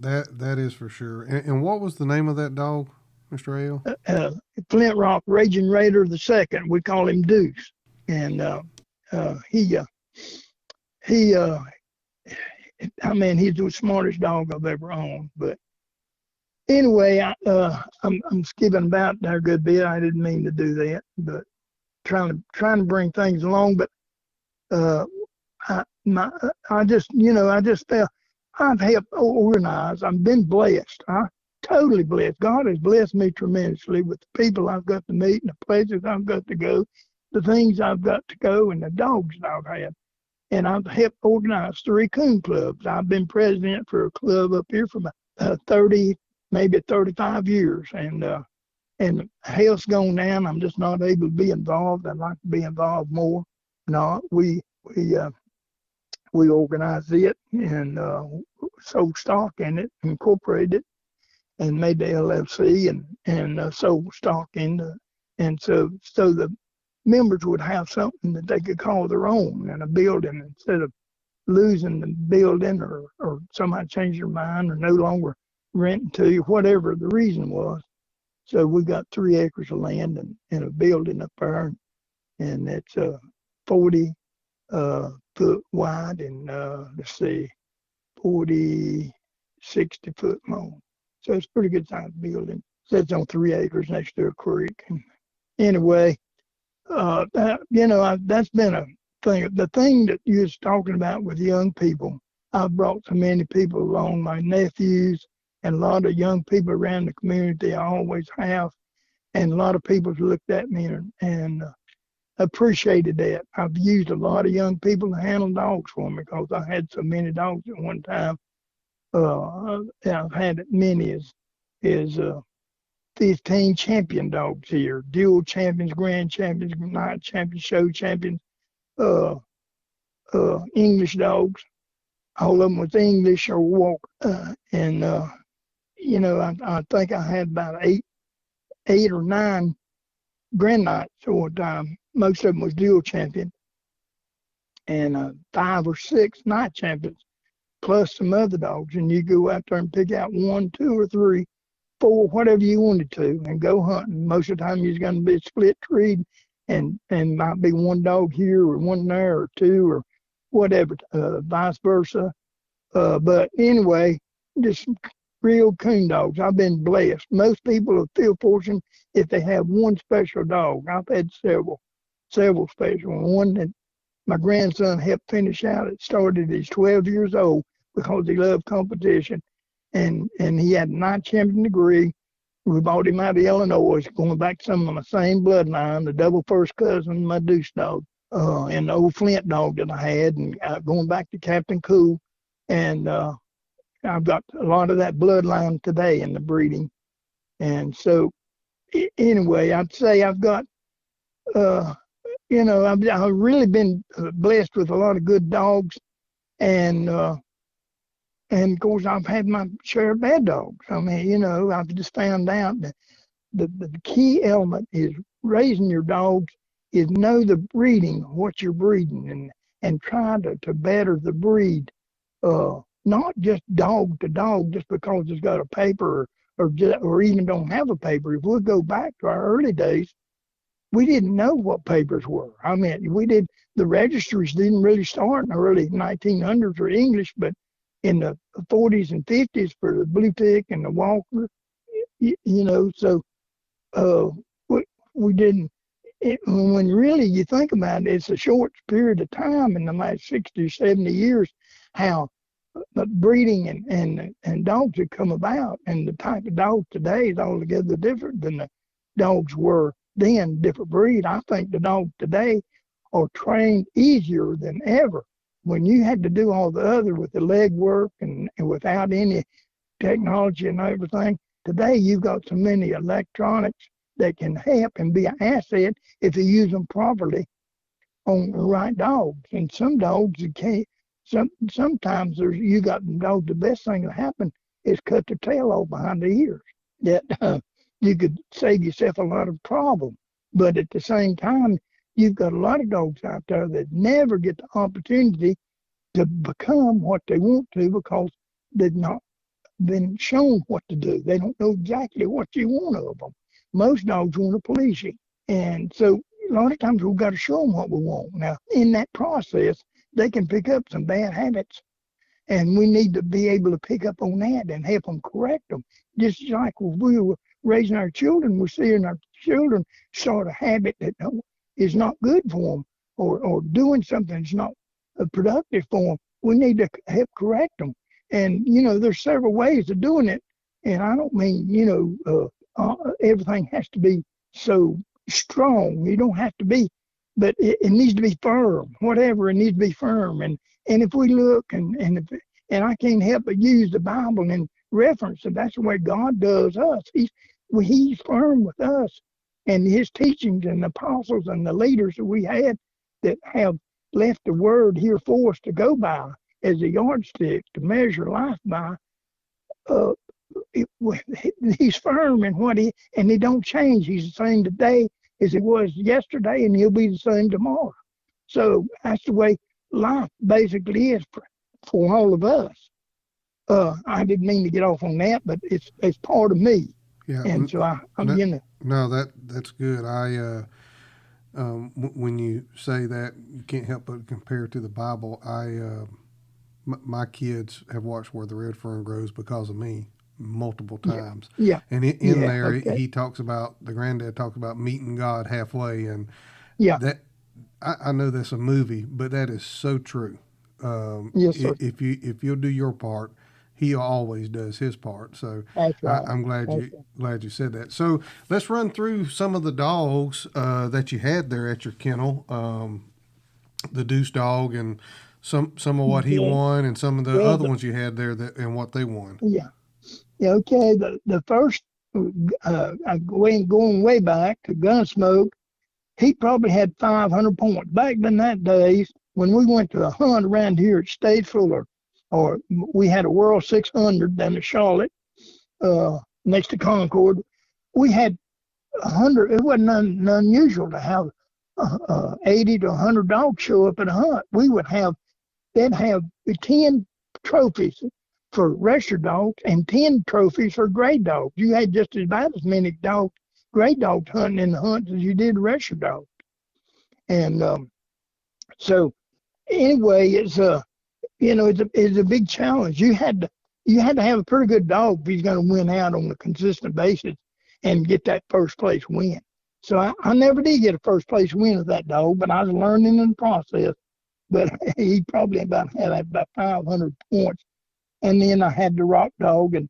That is for sure. And what was the name of that dog, Mr. Ale? Flint Rock Raging Raider II. We call him Deuce, and he's the smartest dog I've ever owned. But anyway, I'm skipping about there a good bit. I didn't mean to do that, but trying to bring things along. But I just felt I've helped organize. I've been blessed. Totally blessed. God has blessed me tremendously with the people I've got to meet and the places I've got to go, the things I've got to go, and the dogs that I've had. And I've helped organize 3 coon clubs. I've been president for a club up here for about 30, maybe 35 years. And health's gone down. I'm just not able to be involved. I'd like to be involved more. No, we organized it and sold stock in it, incorporated it, and made the LLC and sold stock in the, and so the members would have something that they could call their own in a building instead of losing the building or somebody changed their mind or no longer renting to you, whatever the reason was. So we got 3 acres of land and a building up there, and it's 40 foot wide and 60 foot long. So it's a pretty good sized building. Sits on 3 acres next to a creek. And anyway, that's been a thing. The thing that you was talking about with young people, I've brought so many people along, my nephews and a lot of young people around the community. I always have, and a lot of people have looked at me and appreciated that. I've used a lot of young people to handle dogs for me because I had so many dogs at one time. I've had as many as 15 champion dogs here, dual champions, grand champions, night champions, show champions, English dogs. All of them was English or walk. I think I had about eight or 9 grand nights all the time. Most of them was dual champion, and 5 or 6 night champions, plus some other dogs. And you go out there and pick out 1, 2, or 3, 4, whatever you wanted to, and go hunting. Most of the time, you're going to be split treed, and might be 1 dog here or 1 there or 2 or whatever, vice versa. But anyway, just real coon dogs. I've been blessed. Most people will feel fortunate if they have 1 special dog. I've had several special. One that my grandson helped finish out. It started at he's 12 years old because he loved competition. And he had a night champion degree. We bought him out of Illinois, going back to some of my same bloodline, the double first cousin, my Deuce dog, and the old Flint dog that I had, and going back to Captain Cool. And I've got a lot of that bloodline today in the breeding. And so, anyway, I'd say I've got, I've really been blessed with a lot of good dogs. And of course, I've had my share of bad dogs. I mean, I've just found out that the key element is raising your dogs is know the breeding, what you're breeding, and try to better the breed. Not just dog to dog just because it's got a paper or even don't have a paper. If we go back to our early days, we didn't know what papers were. I mean, the registries didn't really start in the early 1900s for English, but in the 40s and 50s for the Blue Tick and the Walker, so we didn't. When really you think about it, it's a short period of time in the last 60 or 70 years how breeding and dogs have come about, and the type of dog today is altogether different than the dogs were then, different breed. I think the dogs today are trained easier than ever. When you had to do all the other with the leg work and without any technology and everything, today you've got so many electronics that can help and be an asset if you use them properly on the right dogs. And some dogs you can't. Sometimes you got dogs. The best thing that happen is cut their tail off behind the ears. That you could save yourself a lot of problem. But at the same time, you've got a lot of dogs out there that never get the opportunity to become what they want to because they've not been shown what to do. They don't know exactly what you want of them. Most dogs want to police you. And so a lot of times we've got to show them what we want. Now, in that process, they can pick up some bad habits. And we need to be able to pick up on that and help them correct them. Just like when we were raising our children, we're seeing our children start a habit that is not good for them or doing something that's not productive for them. We need to help correct them. And, you know, there's several ways of doing it. And I don't mean, you know, everything has to be so strong. You don't have to be, but it needs to be firm. Whatever, it needs to be firm. And if we look and I can't help but use the Bible and reference it. That's the way God does us. He's firm with us, and his teachings and the apostles and the leaders that we had that have left the word here for us to go by as a yardstick to measure life by. He's firm in and he don't change. He's the same today as he was yesterday, and he'll be the same tomorrow. So that's the way life basically is for all of us. I didn't mean to get off on that, but it's part of me. Yeah, and so I'm, you know. No, that's good. When you say that, you can't help but compare it to the Bible. My kids have watched Where the Red Fern Grows because of me multiple times. Yeah. And in there, he talks about, the granddad talks about meeting God halfway, and that I know that's a movie, but that is so true. Yes, sir. If you'll do your part, he always does his part. So that's right. I'm glad you said that. So let's run through some of the dogs that you had there at your kennel. The Deuce dog and some of what he won, and some of the other ones you had there and what they won. Yeah. Okay. The first, going way back to Gunsmoke, he probably had 500 points. Back in that days, when we went to a hunt around here at Statesville, or we had a World 600 down in Charlotte, next to Concord, we had 100. It wasn't unusual to have 80 to 100 dogs show up at a hunt. They'd have 10 trophies for rescue dogs and 10 trophies for gray dogs. You had just about as many gray dogs hunting in the hunts as you did rescue dogs. And so anyway, it's a big challenge. You had to have a pretty good dog if he's going to win out on a consistent basis and get that first place win. So I never did get a first place win with that dog, but I was learning in the process. But he probably had about 500 points. And then I had the Rock Dog, and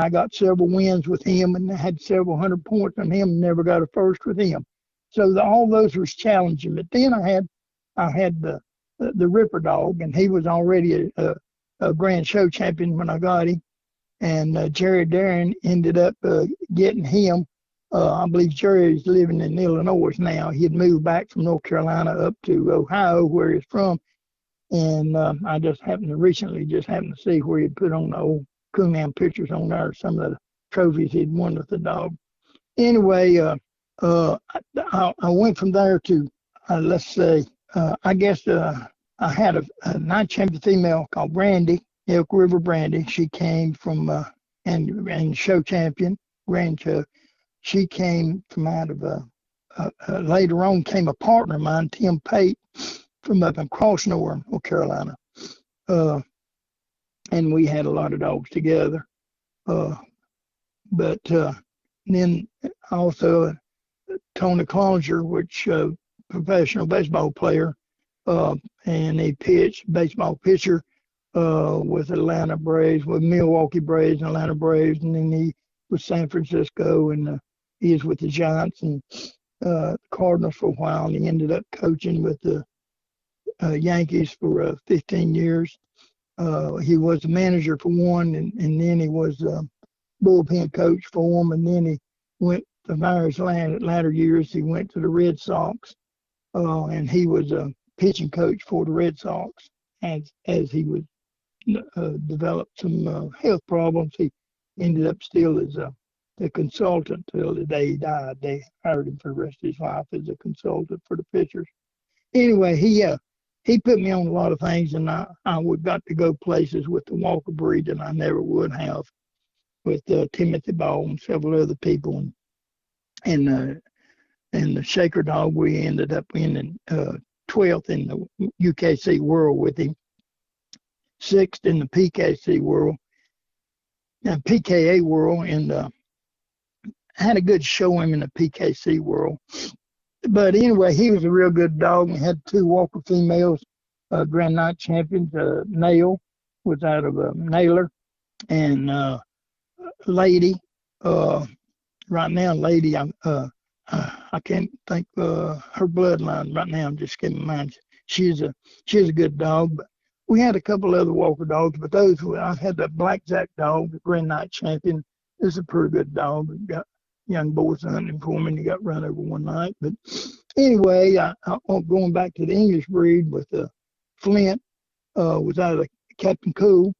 I got several wins with him, and I had several hundred points on him, and never got a first with him. So all those was challenging. But then I had the Ripper Dog, and he was already a grand show champion when I got him. And Jerry Darren ended up getting him. I believe Jerry's living in Illinois now. He had moved back from North Carolina up to Ohio, where he's from. And I just happened to see where he'd put on the old Coonhound pictures on there, some of the trophies he'd won with the dog. Anyway, I went from there to, let's say, I guess I had a night champion female called Brandy, Elk River Brandy. She came from, and show champion, grand show. She came from out of, later on came a partner of mine, Tim Pate, from up in Crossnore, North Carolina. And we had a lot of dogs together. But then also Tony Clonger, which professional baseball player, and he pitched baseball pitcher with Atlanta Braves, with Milwaukee Braves and Atlanta Braves, and then he was San Francisco, and he was with the Giants and Cardinals for a while, and he ended up coaching with the Yankees for 15 years. He was the manager for one, and then he was bullpen coach for them, and then he went the various latter years. He went to the Red Sox, and he was a pitching coach for the Red Sox. As he was developed some health problems, he ended up still as a consultant till the day he died. They hired him for the rest of his life as a consultant for the pitchers. Anyway, he put me on a lot of things, and I would got to go places with the Walker breed that I never would have with Timothy Ball and several other people. And the Shaker Dog, we ended up in 12th in the UKC World with him, 6th in the PKC World, and PKA World, and had a good showing in the PKC World. But anyway, he was a real good dog, and had 2 Walker females Grand Night champions. Nail was out of Naylor, and Lady. Right now, Lady, I can't think her bloodline right now. I'm just getting mine. She's a good dog. But we had a couple other Walker dogs, but I had the Black Jack dog, the Grand Night champion. It's a pretty good dog. Got young boys hunting for him, and he got run over one night. But anyway, going back to the English breed with Flint, was out of Captain Cool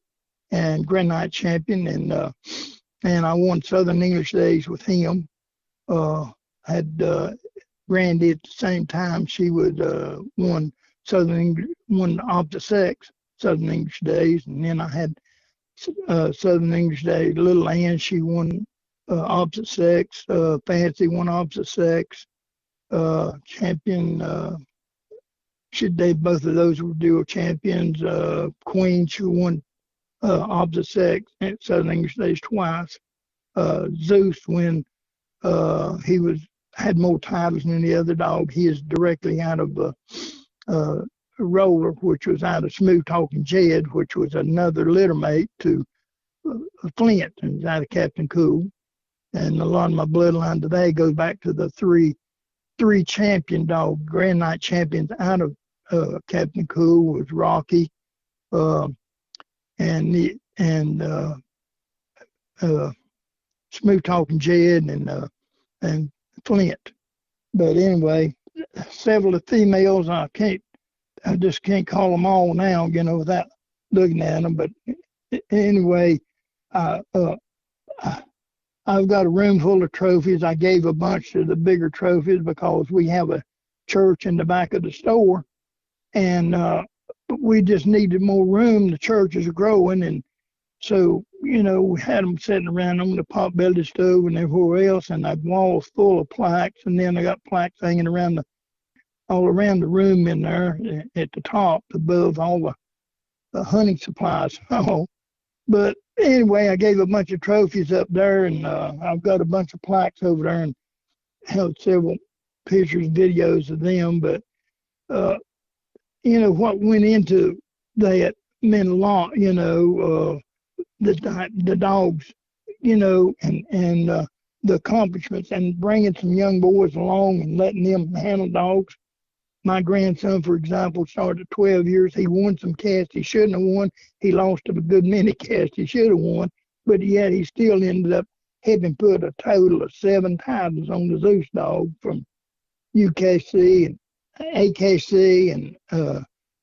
and Grand Night champion, and I won Southern English Days with him. Had Brandy at the same time. She would won opposite sex Southern English Days, and then I had Southern English Days. Little Ann, she won opposite sex. Fancy won opposite sex. Champion. They both of those were dual champions. Queen, she won opposite sex at Southern English Days twice. Zeus, when he had more titles than the other dog, he is directly out of Roller, which was out of Smooth Talking Jed, which was another litter mate to Flint, and was out of Captain Cool. And a lot of my bloodline today goes back to the three champion dog, Grand Night champions out of Captain Cool was Rocky, and Smooth Talking Jed and Flint. But anyway, several of the females, I just can't call them all now, without looking at them. But anyway, I've got a room full of trophies. I gave a bunch of the bigger trophies because we have a church in the back of the store, and we just needed more room. The church is growing, and so, we had them sitting around on the pot-bellied stove and everywhere else, and that wall's full of plaques, and then I got plaques hanging all around the room in there at the top above all the hunting supplies. But anyway, I gave a bunch of trophies up there, and I've got a bunch of plaques over there and held several pictures, videos of them. But, what went into that meant a lot, the dogs, and the accomplishments, and bringing some young boys along and letting them handle dogs. My grandson, for example, started at 12 years. He won some casts he shouldn't have won. He lost a good many casts he should have won, but yet he still ended up having put a total of 7 titles on the Zeus dog from UKC and AKC and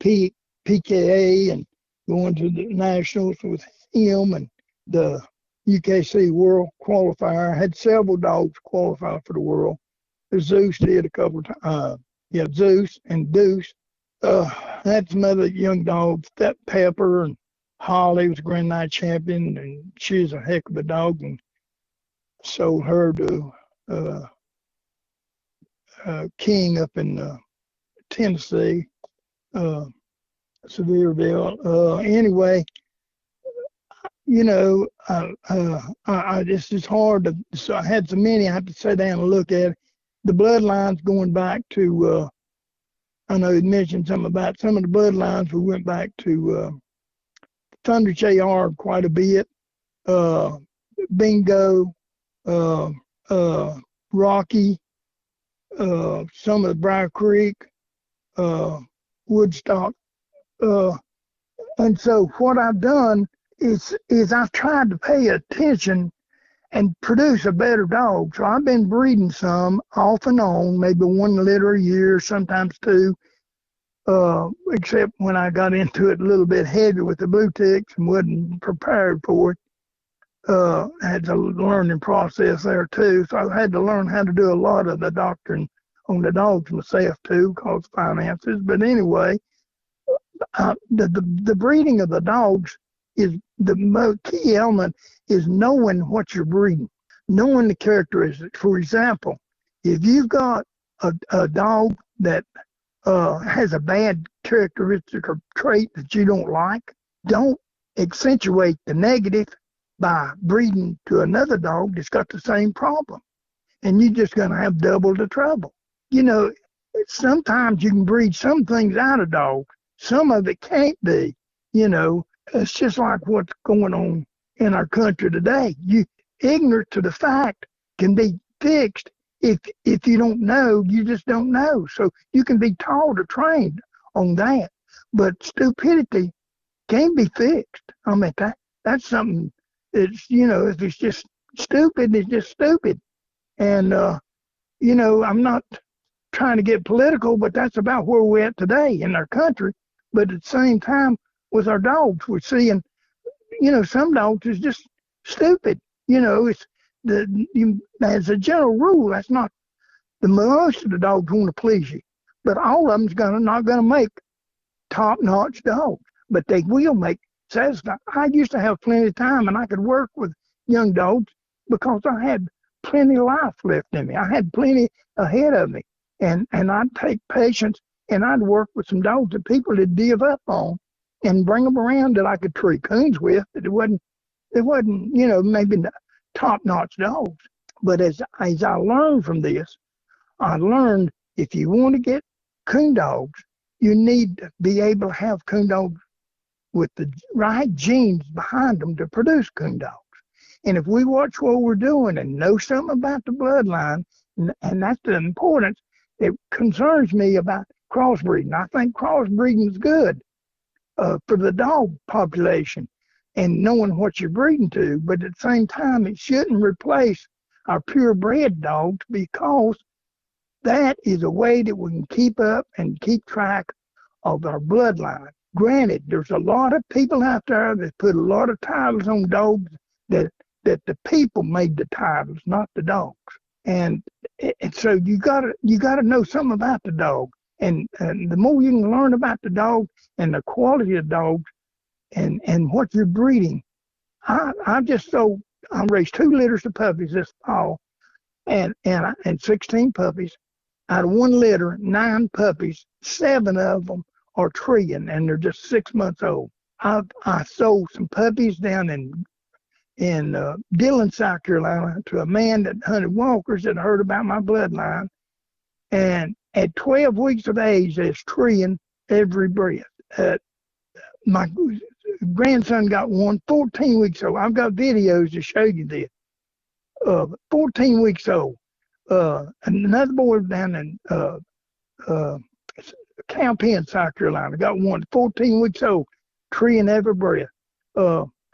PKA, and going to the nationals with him and the UKC World Qualifier. I had several dogs qualify for the World. Zeus did a couple of times. Zeus and Deuce. Had some other young dogs. That Pepper and Holly was a Grand Night champion, and she's a heck of a dog, and sold her to King up in Tennessee, Sevierville. Anyway, it's just hard to. So I had so many. I have to sit down and look at it. The bloodlines going back to. I know you mentioned something about some of the bloodlines. We went back to Thunder JR quite a bit. Bingo, Rocky, some of the Briar Creek, Woodstock. And so what I've done is I've tried to pay attention and produce a better dog. So I've been breeding some off and on, maybe 1 litter a year, sometimes 2, except when I got into it a little bit heavy with the blue ticks and wasn't prepared for it. I had a learning process there too. So I had to learn how to do a lot of the doctoring on the dogs myself too, because finances. But anyway, the breeding of the dogs is the key element is knowing what you're breeding, knowing the characteristics. For example, if you've got a dog that has a bad characteristic or trait that you don't like, don't accentuate the negative by breeding to another dog that's got the same problem. And you're just going to have double the trouble. Sometimes you can breed some things out of dogs. some of it can't be. It's just like what's going on in our country today. You ignorant to the fact can be fixed. If you don't know, you just don't know. So you can be taught or trained on that. But stupidity can't be fixed. I mean, that's something that's, if it's just stupid, it's just stupid. And, I'm not trying to get political, but that's about where we're at today in our country. But at the same time, with our dogs, we're seeing, some dogs is just stupid. It's as a general rule, that's not the most of the dogs want to please you, but all of them's not gonna make top-notch dogs, but they will make satisfied. I used to have plenty of time, and I could work with young dogs because I had plenty of life left in me. I had plenty ahead of me, and I'd take patience, and I'd work with some dogs that people had give up on, and bring them around that I could treat coons with. It wasn't maybe top-notch dogs. But as I learned from this, I learned if you want to get coon dogs, you need to be able to have coon dogs with the right genes behind them to produce coon dogs. And if we watch what we're doing and know something about the bloodline, and that's the importance that concerns me about crossbreeding. I think crossbreeding is good for the dog population and knowing what you're breeding to, but at the same time, it shouldn't replace our purebred dogs, because that is a way that we can keep up and keep track of our bloodline. Granted, there's a lot of people out there that put a lot of titles on dogs that the people made the titles, not the dogs. And so you gotta know something about the dog. And the more you can learn about the dog and the quality of dogs and what you're breeding. I raised 2 litters of puppies this fall, and 16 puppies. Out of 1 litter, 9 puppies, 7 of them are treeing, and they're just 6 months old. I sold some puppies down in Dillon, South Carolina, to a man that hunted walkers that heard about my bloodline, and at 12 weeks of age, they're treeing every breath. My grandson got one 14 weeks old. I've got videos to show you this. 14 weeks old. Another boy down in Camp South Carolina got one 14 weeks old, treeing every breath.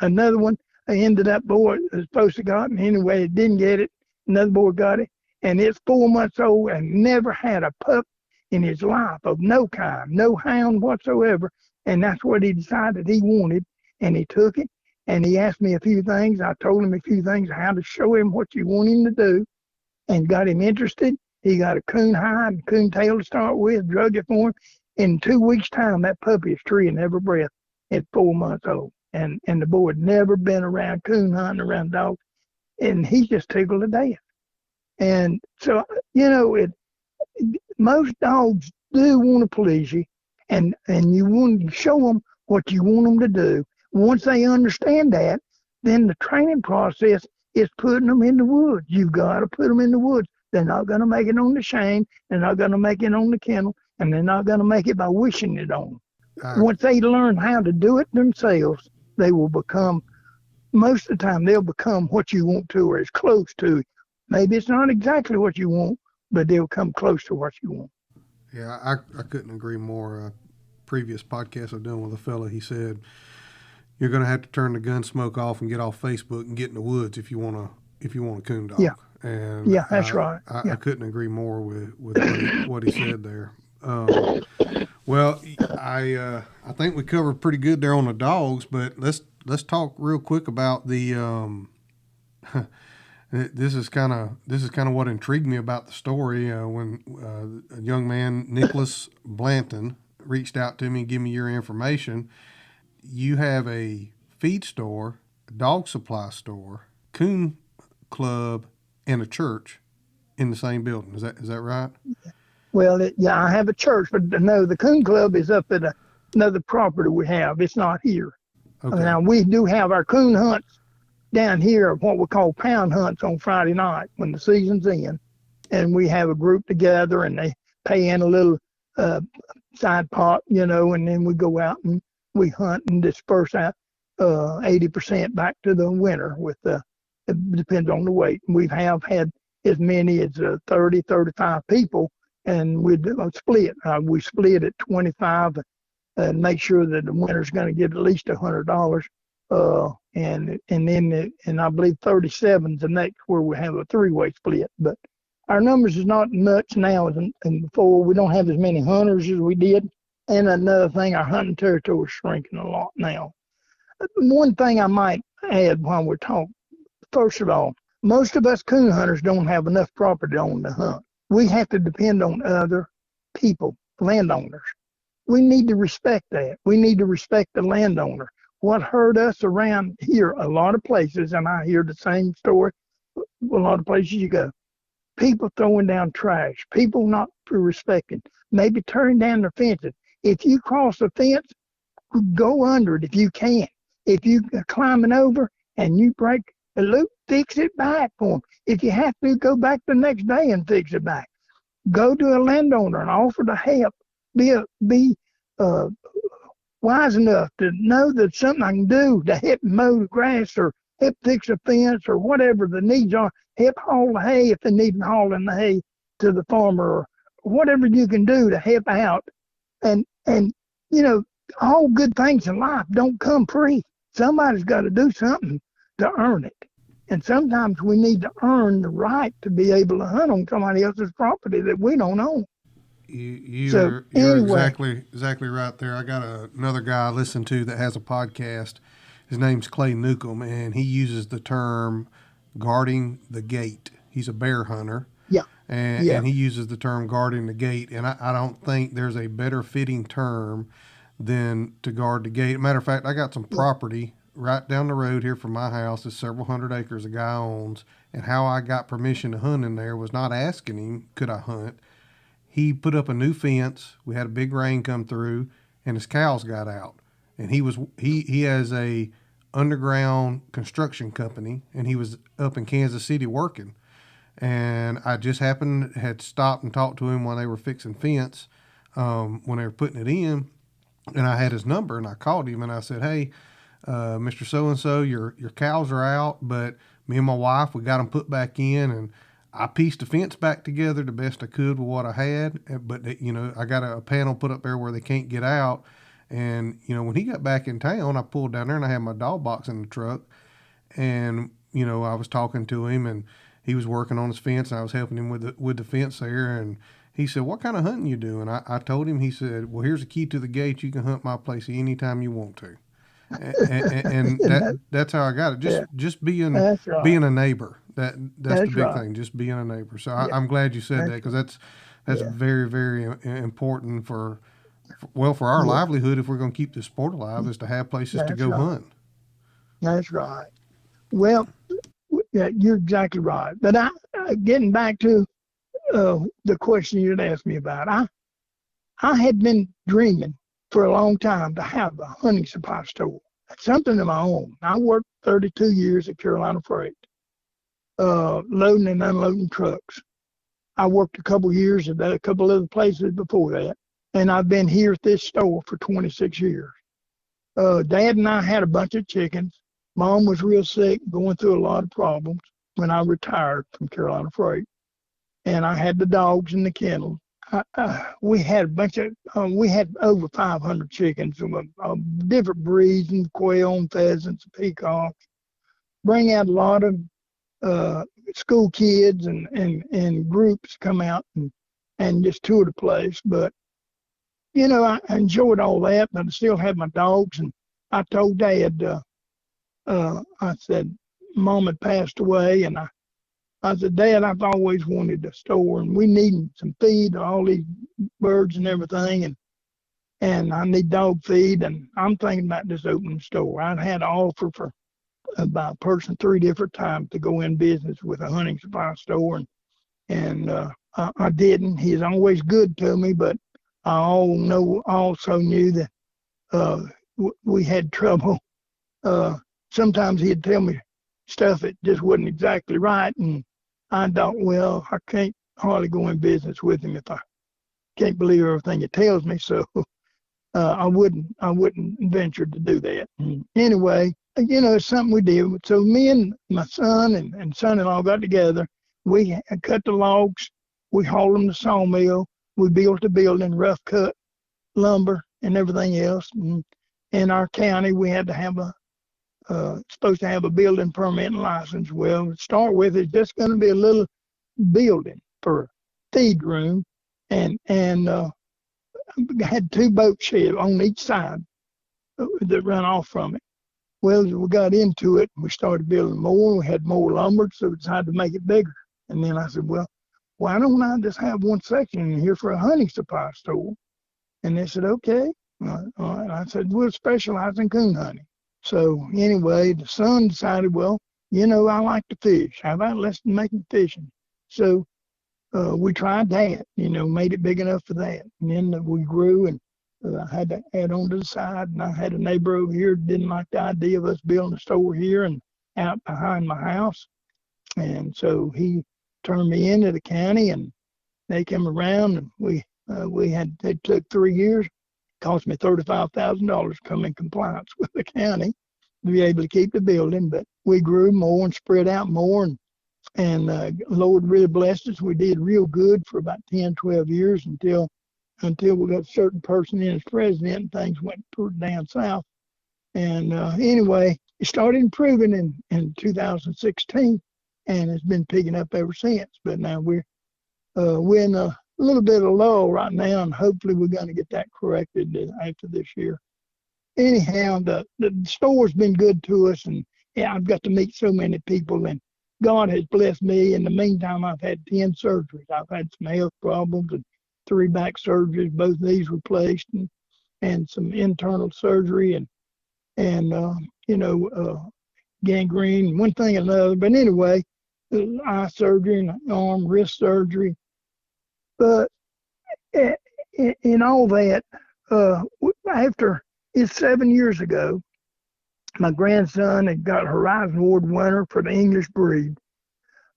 Another one, that boy was supposed to got, and anyway, it didn't get it. Another boy got it, and it's 4 months old and never had a pup in his life of no kind, no hound whatsoever. And that's what he decided he wanted, and he took it, and he asked me a few things. I told him a few things, how to show him what you want him to do, and got him interested. He got a coon hide and coon tail to start with, drug it for him. In 2 weeks' time, that puppy is treeing every breath at 4 months old. And the boy had never been around coon hunting, around dogs, and he just tickled to death. And so, most dogs do want to please you, and you want to show them what you want them to do. Once they understand that, then the training process is putting them in the woods. You've got to put them in the woods. They're not going to make it on the chain. They're not going to make it on the kennel, and they're not going to make it by wishing it on them. Once they learn how to do it themselves, they will become, most of the time, they'll become what you want to, or as close to. Maybe it's not exactly what you want, but they'll come close to what you want. Yeah, I couldn't agree more. Previous podcast I've done with a fella, he said, you're going to have to turn the gun smoke off and get off Facebook and get in the woods if you want a coon dog. Yeah. And yeah, that's right. I couldn't agree more with what he said there. Well, I think we covered pretty good there on the dogs, but let's talk real quick about the this is kind of what intrigued me about the story when a young man, Nicholas Blanton, reached out to me and gave me your information. You have a feed store, a dog supply store, coon club, and a church in the same building. Is that right? Well, I have a church, but no, the coon club is up at another property we have. It's not here. Okay. Now, we do have our coon hunts down here, what we call pound hunts on Friday night when the season's in. And we have a group together, and they pay in a little side pot, and then we go out and we hunt and disperse out 80% back to the winter it depends on the weight. We have had as many as 30, 35 people, and we split. We split at 25 and make sure that the winner's going to get at least $100. And I believe 37 is the next where we have a three-way split. But our numbers is not much now as before. We don't have as many hunters as we did. And another thing, our hunting territory is shrinking a lot now. One thing I might add while we're talking, first of all, most of us coon hunters don't have enough property to own to hunt. We have to depend on other people, landowners. We need to respect that. We need to respect the landowner. What hurt us around here, a lot of places, and I hear the same story, a lot of places you go, people throwing down trash, people not respecting, maybe tearing down their fences. If you cross the fence, go under it if you can. If you climbing over and you break a loop, fix it back for them. If you have to, go back the next day and fix it back. Go to a landowner and offer to help. Be wise enough to know that something I can do to help mow the grass or help fix a fence or whatever the needs are. Help haul the hay if they need hauling the hay to the farmer, or whatever you can do to help out. And all good things in life don't come free. Somebody's got to do something to earn it. And sometimes we need to earn the right to be able to hunt on somebody else's property that we don't own. You're anyway. exactly right there. I got another guy I listen to that has a podcast. His name's Clay Newcomb, and he uses the term guarding the gate. He's a bear hunter. Yeah. And he uses the term guarding the gate. And I don't think there's a better fitting term than to guard the gate. Matter of fact, I got some property right down the road here from my house. It's several hundred acres a guy owns. And how I got permission to hunt in there was not asking him, could I hunt? He put up a new fence. We had a big rain come through, and his cows got out. And he has a underground construction company, and he was up in Kansas City working. And I just had stopped and talked to him while they were fixing fence, when they were putting it in. And I had his number, and I called him, and I said, hey, Mr. So-and-so, your cows are out, but me and my wife, we got them put back in, and I pieced the fence back together the best I could with what I had. But, I got a panel put up there where they can't get out. And, when he got back in town, I pulled down there, and I had my dog box in the truck. And, I was talking to him, and he was working on his fence, and I was helping him with the fence there. And he said, what kind of hunting you doing? I told him, he said, well, here's the key to the gate. You can hunt my place anytime you want to. And that's how I got it. Just being a neighbor. That's the big thing. Just being a neighbor. So I'm glad you said that, because that's very, very important for our livelihood. If we're going to keep this sport alive, is to have places to go hunt. That's right. Well, you're exactly right. But getting back to the question you'd asked me about, I had been dreaming for a long time to have a hunting supply store, something of my own. I worked 32 years at Carolina Freight, loading and unloading trucks. I worked a couple years at a couple other places before that, and I've been here at this store for 26 years. Dad and I had a bunch of chickens. Mom was real sick, going through a lot of problems when I retired from Carolina Freight, and I had the dogs in the kennel. We had a bunch of, we had over 500 chickens of different breeds, and quail and pheasants and peacocks. Bring out a lot of school kids and groups come out and just tour the place. But, I enjoyed all that, but I still had my dogs. And I told Dad, I said, Mom had passed away, and I said, Dad, I've always wanted a store, and we need some feed, all these birds and everything, and I need dog feed, and I'm thinking about just opening a store. I'd had an offer for by a person 3 different times to go in business with a hunting supply store, and I didn't. He's always good to me, but I also knew that we had trouble. Sometimes he'd tell me stuff that just wasn't exactly right, and I thought, well, I can't hardly go in business with him can't believe everything it tells me. So I wouldn't venture to do that. Anyway, it's something we did. So me and my son and son-in-law got together. We cut the logs. We hauled them to sawmill. We built the building, rough cut lumber and everything else. And in our county, we had to have supposed to have a building permit and license. Well, to start with, it's just going to be a little building for feed room, and had 2 boat sheds on each side that run off from it. Well, as we got into it, we started building more. We had more lumber, so we decided to make it bigger. And then I said, well, why don't I just have one section in here for a hunting supply store? And they said, okay. All right. I said, we'll specialize in coon hunting. So anyway, the son decided, well, I like to fish. How about let's make it fishing? So we tried that, made it big enough for that. And then we grew, and I had to add on to the side. And I had a neighbor over here that didn't like the idea of us building a store here and out behind my house. And so he turned me into the county, and they came around, and it took 3 years. It cost me $35,000 to come in compliance with the county to be able to keep the building. But we grew more and spread out more, and Lord really blessed us. We did real good for about 10, 12 years until we got a certain person in as president, and things went down south. And anyway, it started improving in 2016, and it's been picking up ever since. But now we're in a little bit of lull right now, and hopefully we're going to get that corrected after this year. Anyhow, the store's been good to us, and I've got to meet so many people, and God has blessed me. In the meantime, I've had 10 surgeries. I've had some health problems and 3 back surgeries, both knees replaced, and some internal surgery, and gangrene, one thing and another. But anyway, eye surgery and arm, wrist surgery. But in all that, after it's 7 years ago, my grandson had got Horizon Award winner for the English breed.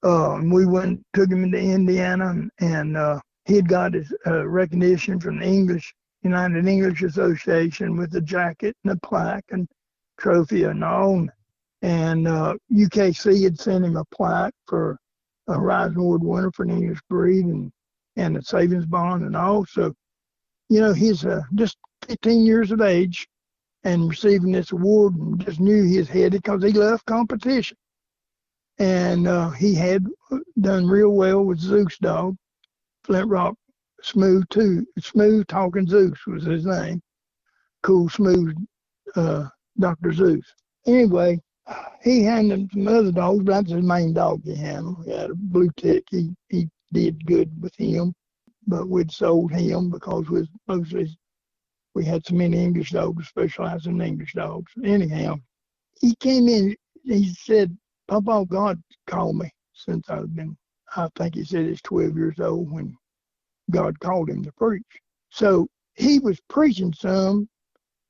And we took him into Indiana, and he had got his recognition from the United English Association with a jacket and a plaque and trophy and all. And UKC had sent him a plaque for a Horizon Award winner for an English breed and a savings bond and all. So, he's just 15 years of age and receiving this award, and just knew he was headed because he loved competition. And he had done real well with Zeus dog, Flint Rock, smooth talking Zeus was his name. Cool, smooth Dr. Zeus. Anyway, he handled some other dogs, but that's his main dog he handled. He had a blue tick. He did good with him, but we'd sold him because we had so many English dogs, specializing in English dogs. Anyhow, he came in, he said, Papa, God called me since I think he said he's 12 years old when God called him to preach. So he was preaching some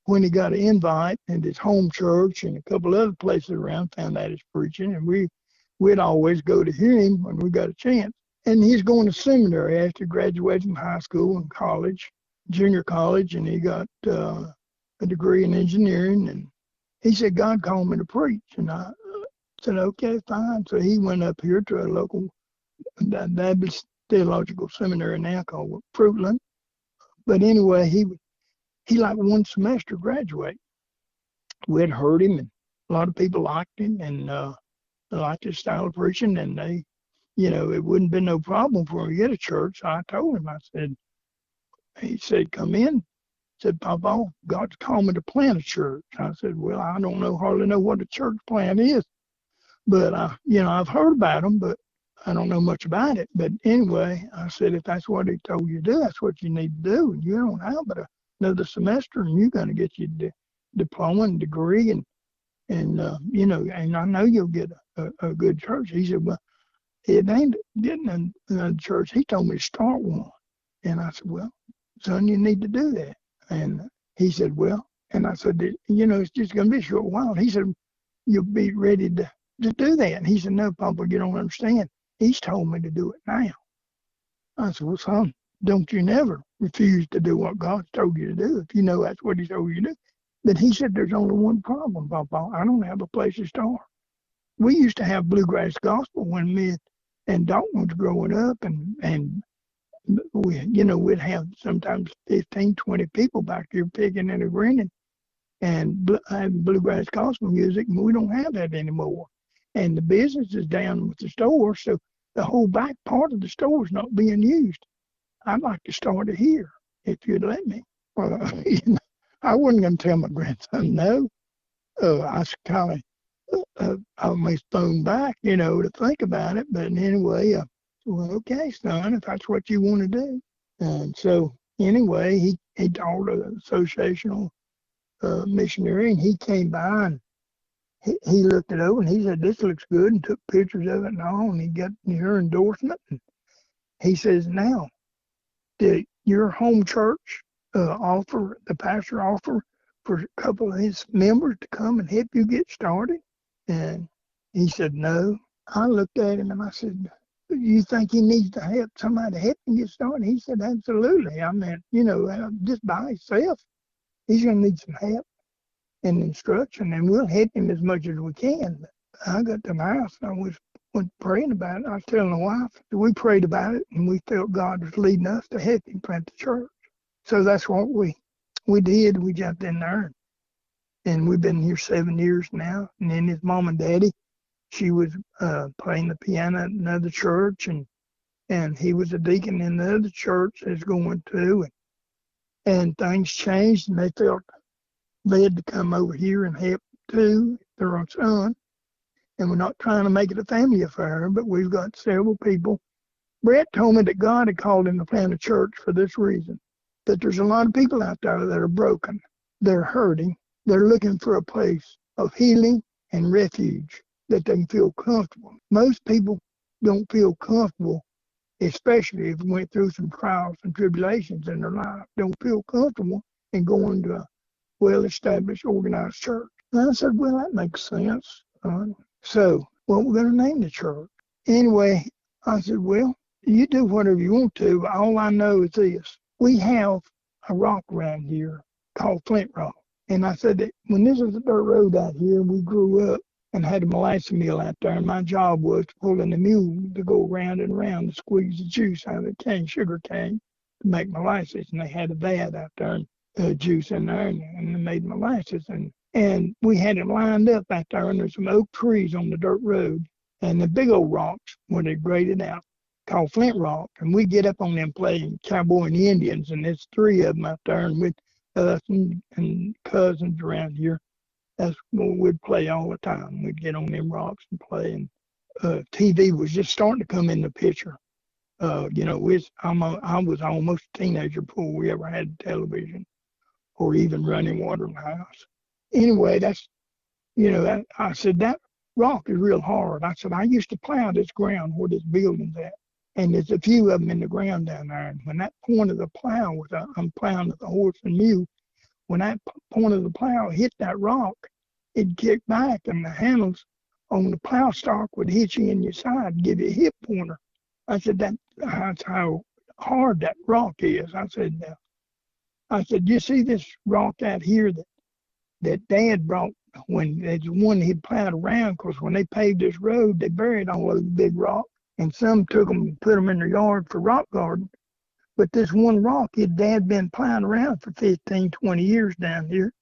when he got an invite at his home church and a couple other places around, found out he's preaching, and we'd always go to hear him when we got a chance. And he's going to seminary after graduating from high school and college, junior college, and he got a degree in engineering. And he said, God called me to preach. And I said, okay, fine. So he went up here to a local Baptist Theological Seminary now called Fruitland. But anyway, he like one semester graduate. We had heard him, and a lot of people liked him, and they liked his style of preaching, and they, it wouldn't been no problem for him to get a church. So I told him, he said, come in. He said, Papa, God's called me to plant a church. I said, well, I don't hardly know what a church plant is, but I've heard about them, but I don't know much about it. But anyway, I said, if that's what he told you to do, that's what you need to do. And you don't have but another semester, and you're going to get your diploma and degree, and and I know you'll get a good church. He said, well, it ain't getting a church. He told me to start one. And I said, well, son, you need to do that. And he said, well, and I said, it's just going to be a short while. He said, you'll be ready to do that. And he said, no, Papa, you don't understand. He's told me to do it now. I said, well, son, don't you never refuse to do what God's told you to do if you know that's what he told you to do. But he said, there's only one problem, Papa. I don't have a place to start. We used to have bluegrass gospel when me and Dalton was growing up, and we'd have sometimes 15, 20 people back here picking and grinning and having bluegrass gospel music, and we don't have that anymore. And the business is down with the store, so the whole back part of the store is not being used. I'd like to start it here, if you'd let me. Well, I wasn't going to tell my grandson no. I kind of almost phoned back, to think about it. But anyway, well, okay, son, if that's what you want to do. And so anyway, he told an associational missionary, and he came by and he looked it over and he said, this looks good, and took pictures of it and all, and he got your endorsement. And he says, now, did your home church the pastor offer for a couple of his members to come and help you get started? And he said, no. I looked at him and I said, you think he needs to help somebody to help him get started? He said, absolutely. I mean, just by himself, he's going to need some help and instruction, and we'll help him as much as we can. But I got to my house and I was praying about it. I was telling the wife, we prayed about it, and we felt God was leading us to help him plant the church. So that's what we did. We jumped in there, and we've been here 7 years now. And then his mom and daddy, she was playing the piano at another church, and he was a deacon in the other church that's going to. And things changed, and they felt led to come over here and help too, their own son. And we're not trying to make it a family affair, but we've got several people. Brett told me that God had called him to plant a church for this reason, that there's a lot of people out there that are broken. They're hurting. They're looking for a place of healing and refuge that they can feel comfortable. Most people don't feel comfortable, especially if they went through some trials and tribulations in their life, don't feel comfortable in going to a well-established, organized church. And I said, well, that makes sense. So, what we're going to name the church. Anyway, I said, well, you do whatever you want to, but all I know is this. We have a rock around here called Flint Rock. And I said that when this was a dirt road out here, we grew up and had a molasses mill out there, and my job was to pull in the mule to go round and round to squeeze the juice out of the cane, sugar cane, to make molasses. And they had a vat out there, and juice in there, and they made molasses. And we had it lined up out there, and there's some oak trees on the dirt road, and the big old rocks where they graded out, called Flint Rock. And we get up on them playing cowboy and Indians, and there's 3 of them out there, and with us and cousins around here, that's what we'd play all the time. We'd get on them rocks and play, and TV was just starting to come in the picture. I was almost a teenager before we ever had television or even running water in the house. Anyway, I said, that rock is real hard. I said, I used to plow this ground where this building's at, and there's a few of them in the ground down there. And when that point of the plow I'm plowing with the horse and mule, when that point of the plow hit that rock, it'd kick back, and the handles on the plow stalk would hit you in your side, give you a hip pointer. I said, that's how hard that rock is. I said, you see this rock out here that Dad brought when it's one he'd plowed around, because when they paved this road, they buried all those big rocks, and some took them and put them in their yard for rock garden. But this one rock, his dad been plowing around for 15, 20 years down here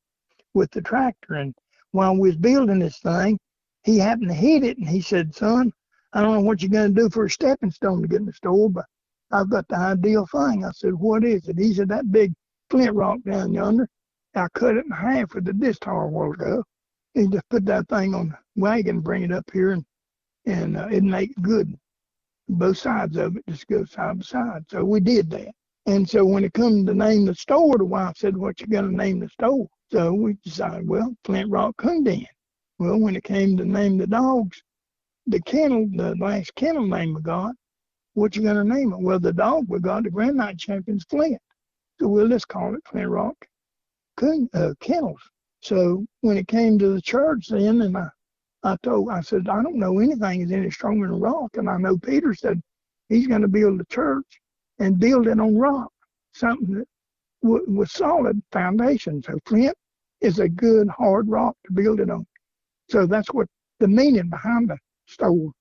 with the tractor. And while we was building this thing, he happened to hit it, and he said, son, I don't know what you're going to do for a stepping stone to get in the store, but I've got the ideal thing. I said, what is it? He said, that big flint rock down yonder, I cut it in half with a disc tar a while ago. He just put that thing on the wagon, bring it up here, and it'd make it good. Both sides of it just go side by side. So we did that. And so when it come to name the store, the wife said, what you going to name the store? So we decided, well, Flint Rock Coonhound. Well, when it came to name the dogs, the last kennel name we got, what you going to name it? Well, the dog we got, the Grand Night Champion's Flint. So we'll just call it Flint Rock Kennels. So when it came to the church then, and I said, I don't know anything is any stronger than rock. And I know Peter said he's going to build a church, and build it on rock, something that with solid foundation. So flint is a good hard rock to build it on. So that's what the meaning behind the store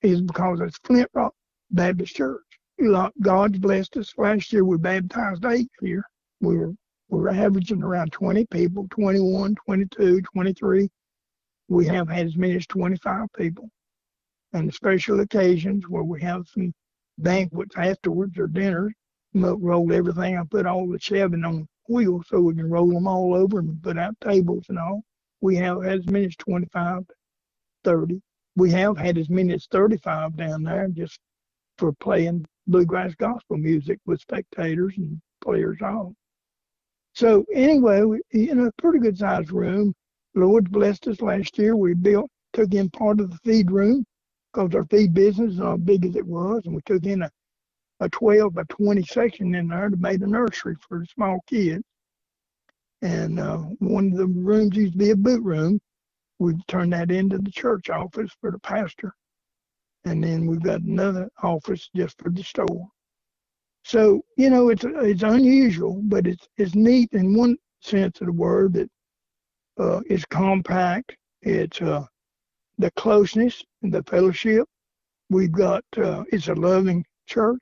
is, because it's Flint Rock Baptist Church. God's blessed us. Last year we baptized 8 here. We were averaging around 20 people, 21, 22, 23. We have had as many as 25 people. And special occasions where we have some banquets afterwards or dinners, roll everything. I put all the shelving on wheels so we can roll them all over and put out tables and all. We have had as many as 25, 30. We have had as many as 35 down there just for playing bluegrass gospel music with spectators and players all. So anyway, pretty good sized room. Lord's blessed us last year. We took in part of the feed room because our feed business is not as big as it was, and we took in a 12 by 20 section in there to make a nursery for the small kids. And one of the rooms used to be a boot room. We turned that into the church office for the pastor. And then we've got another office just for the store. So, it's unusual, but it's neat in one sense of the word that it's compact. It's the closeness and the fellowship. We've got, it's a loving church.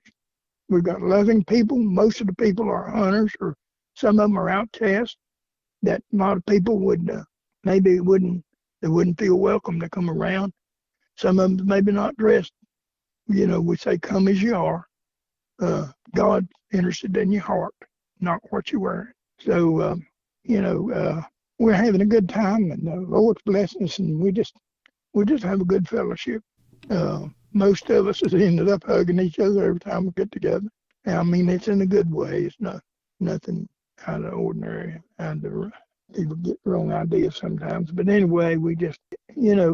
We've got loving people. Most of the people are hunters, or some of them are outcasts that a lot of people would, maybe wouldn't feel welcome to come around. Some of them maybe not dressed. We say, come as you are. God's interested in your heart, not what you're wearing. So, we're having a good time, and the Lord's blessing us, and we just have a good fellowship. Most of us has ended up hugging each other every time we get together. And I mean, it's in a good way. It's nothing out of the ordinary. People get wrong ideas sometimes. But anyway, we just,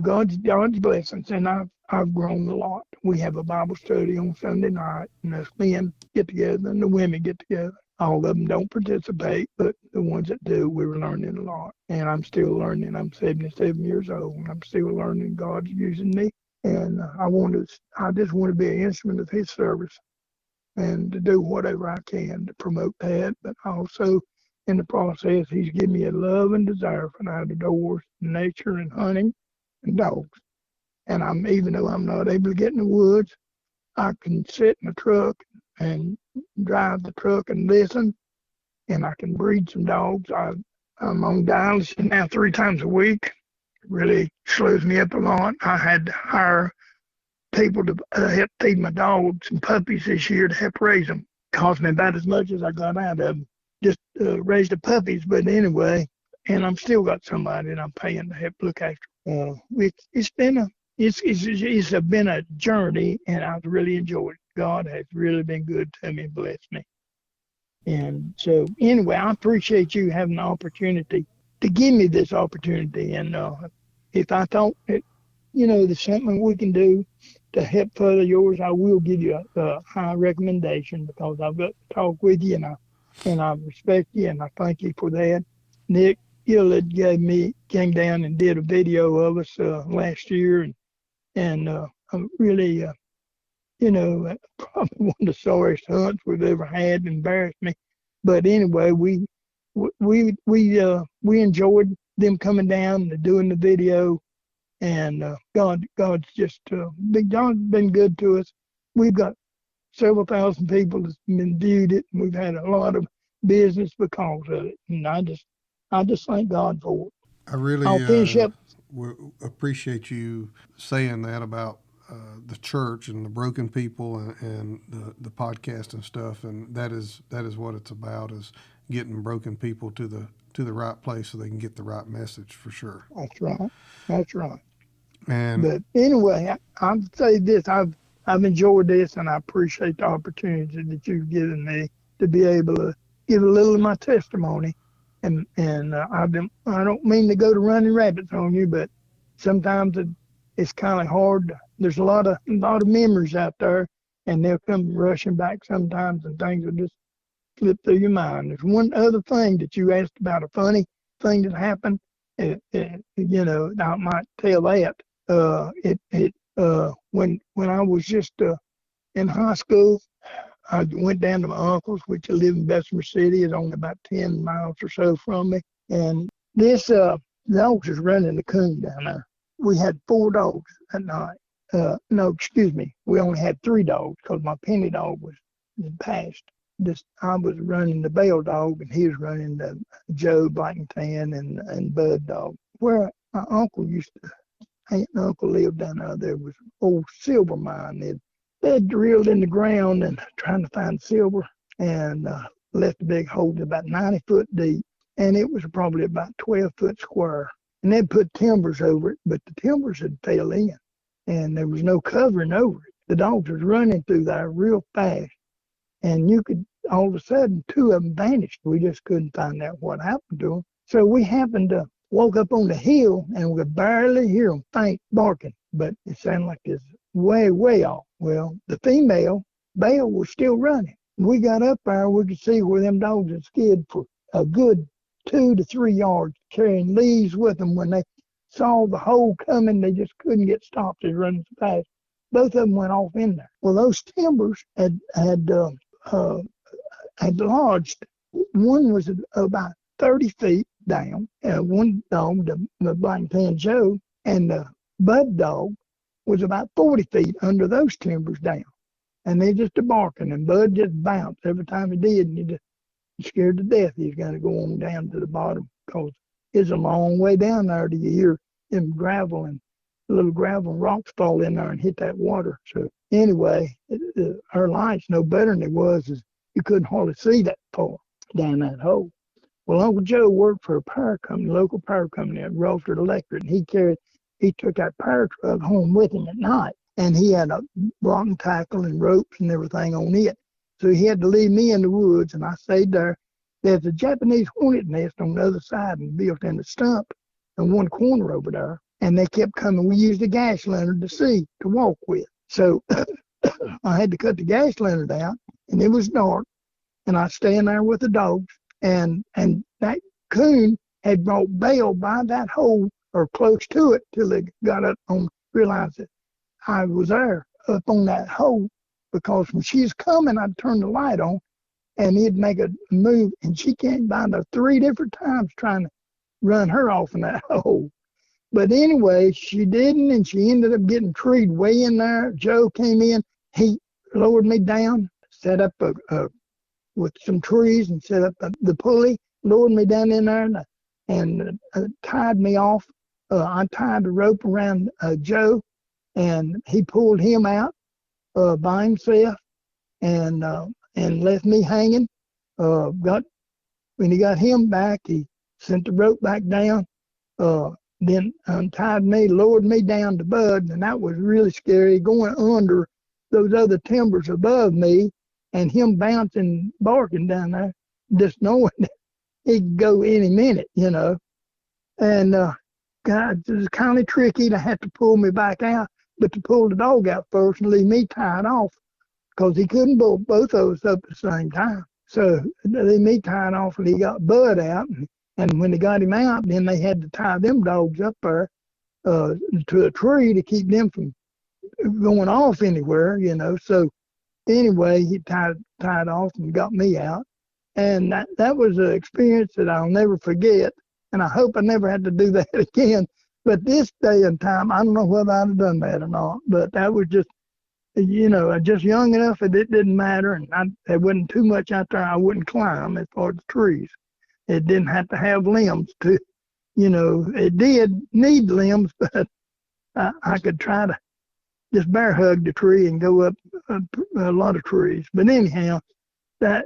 God's blessings. And I've grown a lot. We have a Bible study on Sunday night, and us men get together and the women get together. All of them don't participate, but the ones that do, we're learning a lot. And I'm still learning. I'm 77 years old, and I'm still learning. God's using me. And I just want to be an instrument of His service and to do whatever I can to promote that. But also, in the process, He's given me a love and desire for outdoors, nature, and hunting, and dogs. And even though I'm not able to get in the woods, I can sit in the truck and drive the truck and listen, and I can breed some dogs. I'm on dialysis now 3 times a week. It really slows me up a lot. I had to hire people to help feed my dogs and puppies this year to help raise them. It cost me about as much as I got out of them. Just raise the puppies, but anyway, and I'm still got somebody that I'm paying to help look after. It's been a journey, and I've really enjoyed it. God has really been good to me and blessed me. And so anyway, I appreciate you having the opportunity to give me this opportunity. And if I thought that, there's something we can do to help further yours, I will give you a high recommendation, because I've got to talk with you, and I respect you, and I thank you for that. Nick Gillett came down and did a video of us last year, and I'm really, probably one of the sorriest hunts we've ever had. Embarrassed me, but anyway, we enjoyed them coming down and doing the video, and God's just God's been good to us. We've got several thousand people that's been viewed it, and we've had a lot of business because of it, and I just thank God for it. I really I'll finish up. Appreciate you saying that about the church and the broken people and the podcast and stuff, and that is what it's about, is getting broken people to the right place so they can get the right message, for sure. That's right. But anyway, I'll say this: I've enjoyed this, and I appreciate the opportunity that you've given me to be able to give a little of my testimony. And I don't mean to go to running rabbits on you, but sometimes it's kind of hard. There's a lot of memories out there, and they'll come rushing back sometimes, and things will just slip through your mind. There's one other thing that you asked about, a funny thing that happened. I might tell that. When I was just in high school, I went down to my uncle's, which live in Bessemer City. It's only about 10 miles or so from me. And this dogs was running the coon down there. We had 4 dogs that night. No, excuse me. We only had 3 dogs because my penny dog was passed. I was running the Bell dog, and he was running the Joe Black and Tan and Bud dog. Where my uncle used to, aunt and uncle lived down there. There was an old silver mine. They'd drilled in the ground and trying to find silver, and left a big hole about 90 foot deep, and it was probably about 12 foot square. And they'd put timbers over it, but the timbers had fell in, and there was no covering over it. The dogs was running through there real fast, and you could, all of a sudden, 2 of them vanished. We just couldn't find out what happened to them. So we happened to walk up on the hill, and we could barely hear them faint barking, but it sounded like it's way, way off. Well, the female, Belle, was still running. We got up there, we could see where them dogs had skid for a good 2 to 3 yards, carrying leaves with them. When they saw the hole coming, they just couldn't get stopped. They running so fast. Both of them went off in there. Well, those timbers had lodged. One was about 30 feet down. One dog, the Black and Tan Joe, and the Bud dog was about 40 feet under those timbers down. And they just barking, and Bud just bounced every time he did, and he just scared to death he's going to go on down to the bottom, because it's a long way down there till you hear them gravel and little gravel and rocks fall in there and hit that water. So anyway, our lights no better than it was, is you couldn't hardly see that far down that hole. Well, Uncle Joe worked for a power company, local power company at Ralford Electric, and he took that power truck home with him at night, and he had a rotten tackle and ropes and everything on it. So he had to leave me in the woods, and I stayed there. There's a Japanese hornet nest on the other side and built in the stump in one corner over there. And they kept coming. We used a gas lantern to walk with. So I had to cut the gas lantern out, and it was dark. And I stand there with the dogs, and that coon had brought Belle by that hole or close to it till they got up on, realized that I was there up on that hole, because when she's coming, I'd turn the light on, and he'd make a move, and she came by there 3 different times trying to run her off in that hole. But anyway, she didn't, and she ended up getting treed way in there. Joe came in. He lowered me down, set up with some trees, and set up the pulley, lowered me down in there, and tied me off. I tied the rope around Joe, and he pulled him out by himself, and left me hanging. When he got him back, he sent the rope back down. Then untied me, lowered me down to Bud, and that was really scary, going under those other timbers above me, and him bouncing, barking down there, just knowing that he could go any minute, And God, it was kind of tricky to have to pull me back out, but to pull the dog out first and leave me tied off, because he couldn't pull both of us up at the same time. So they leave me tied off, and he got Bud out. And when they got him out, then they had to tie them dogs up there to a tree to keep them from going off anywhere, So anyway, he tied off and got me out. And that was an experience that I'll never forget. And I hope I never had to do that again. But this day and time, I don't know whether I'd have done that or not. But that was just, just young enough that it didn't matter. And there wasn't too much out there I wouldn't climb as far as the trees. It didn't have to have limbs to, it did need limbs, but I could try to just bear hug the tree and go up a lot of trees. But anyhow, that,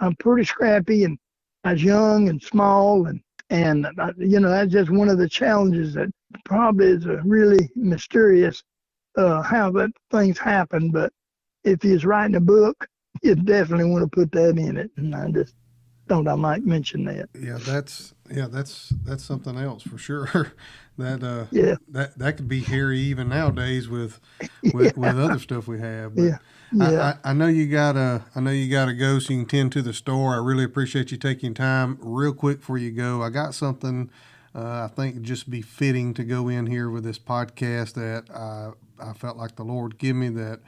I'm pretty scrappy, and I was young and small, and that's just one of the challenges that probably is a really mysterious how that things happen. But if you're writing a book, you definitely want to put that in it. And I just thought I might mention that. That's something else for sure. That could be hairy even nowadays with other stuff we have. But I know you gotta go, so you can tend to the store. I really appreciate you taking time. Real quick before you go, I got something I think just be fitting to go in here with this podcast that I felt like the Lord give me that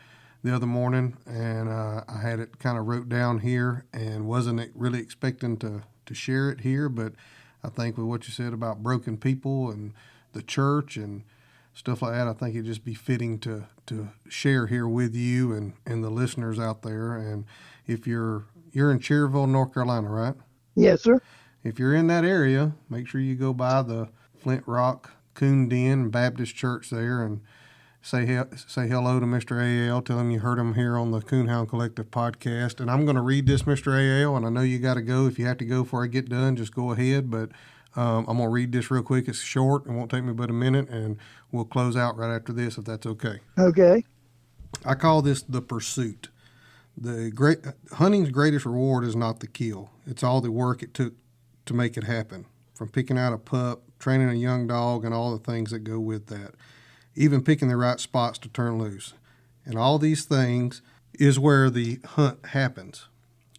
the other morning, and I had it kind of wrote down here and wasn't really expecting to share it here, but I think with what you said about broken people and the church and stuff like that, I think it'd just be fitting to share here with you and the listeners out there. And if you're in Cherryville, North Carolina, right? Yes, sir. If you're in that area, make sure you go by the Flint Rock Coon Den Baptist Church there and say hello to Mr. A.L. Tell him you heard him here on the Coonhound Collective podcast. And I'm going to read this, Mr. A.L., and I know you got to go. If you have to go before I get done, just go ahead. But I'm going to read this real quick. It's short. It won't take me but a minute, and we'll close out right after this if that's okay. Okay. I call this the pursuit. Hunting's greatest reward is not the kill. It's all the work it took to make it happen, from picking out a pup, training a young dog, and all the things that go with that, even picking the right spots to turn loose. And all these things is where the hunt happens.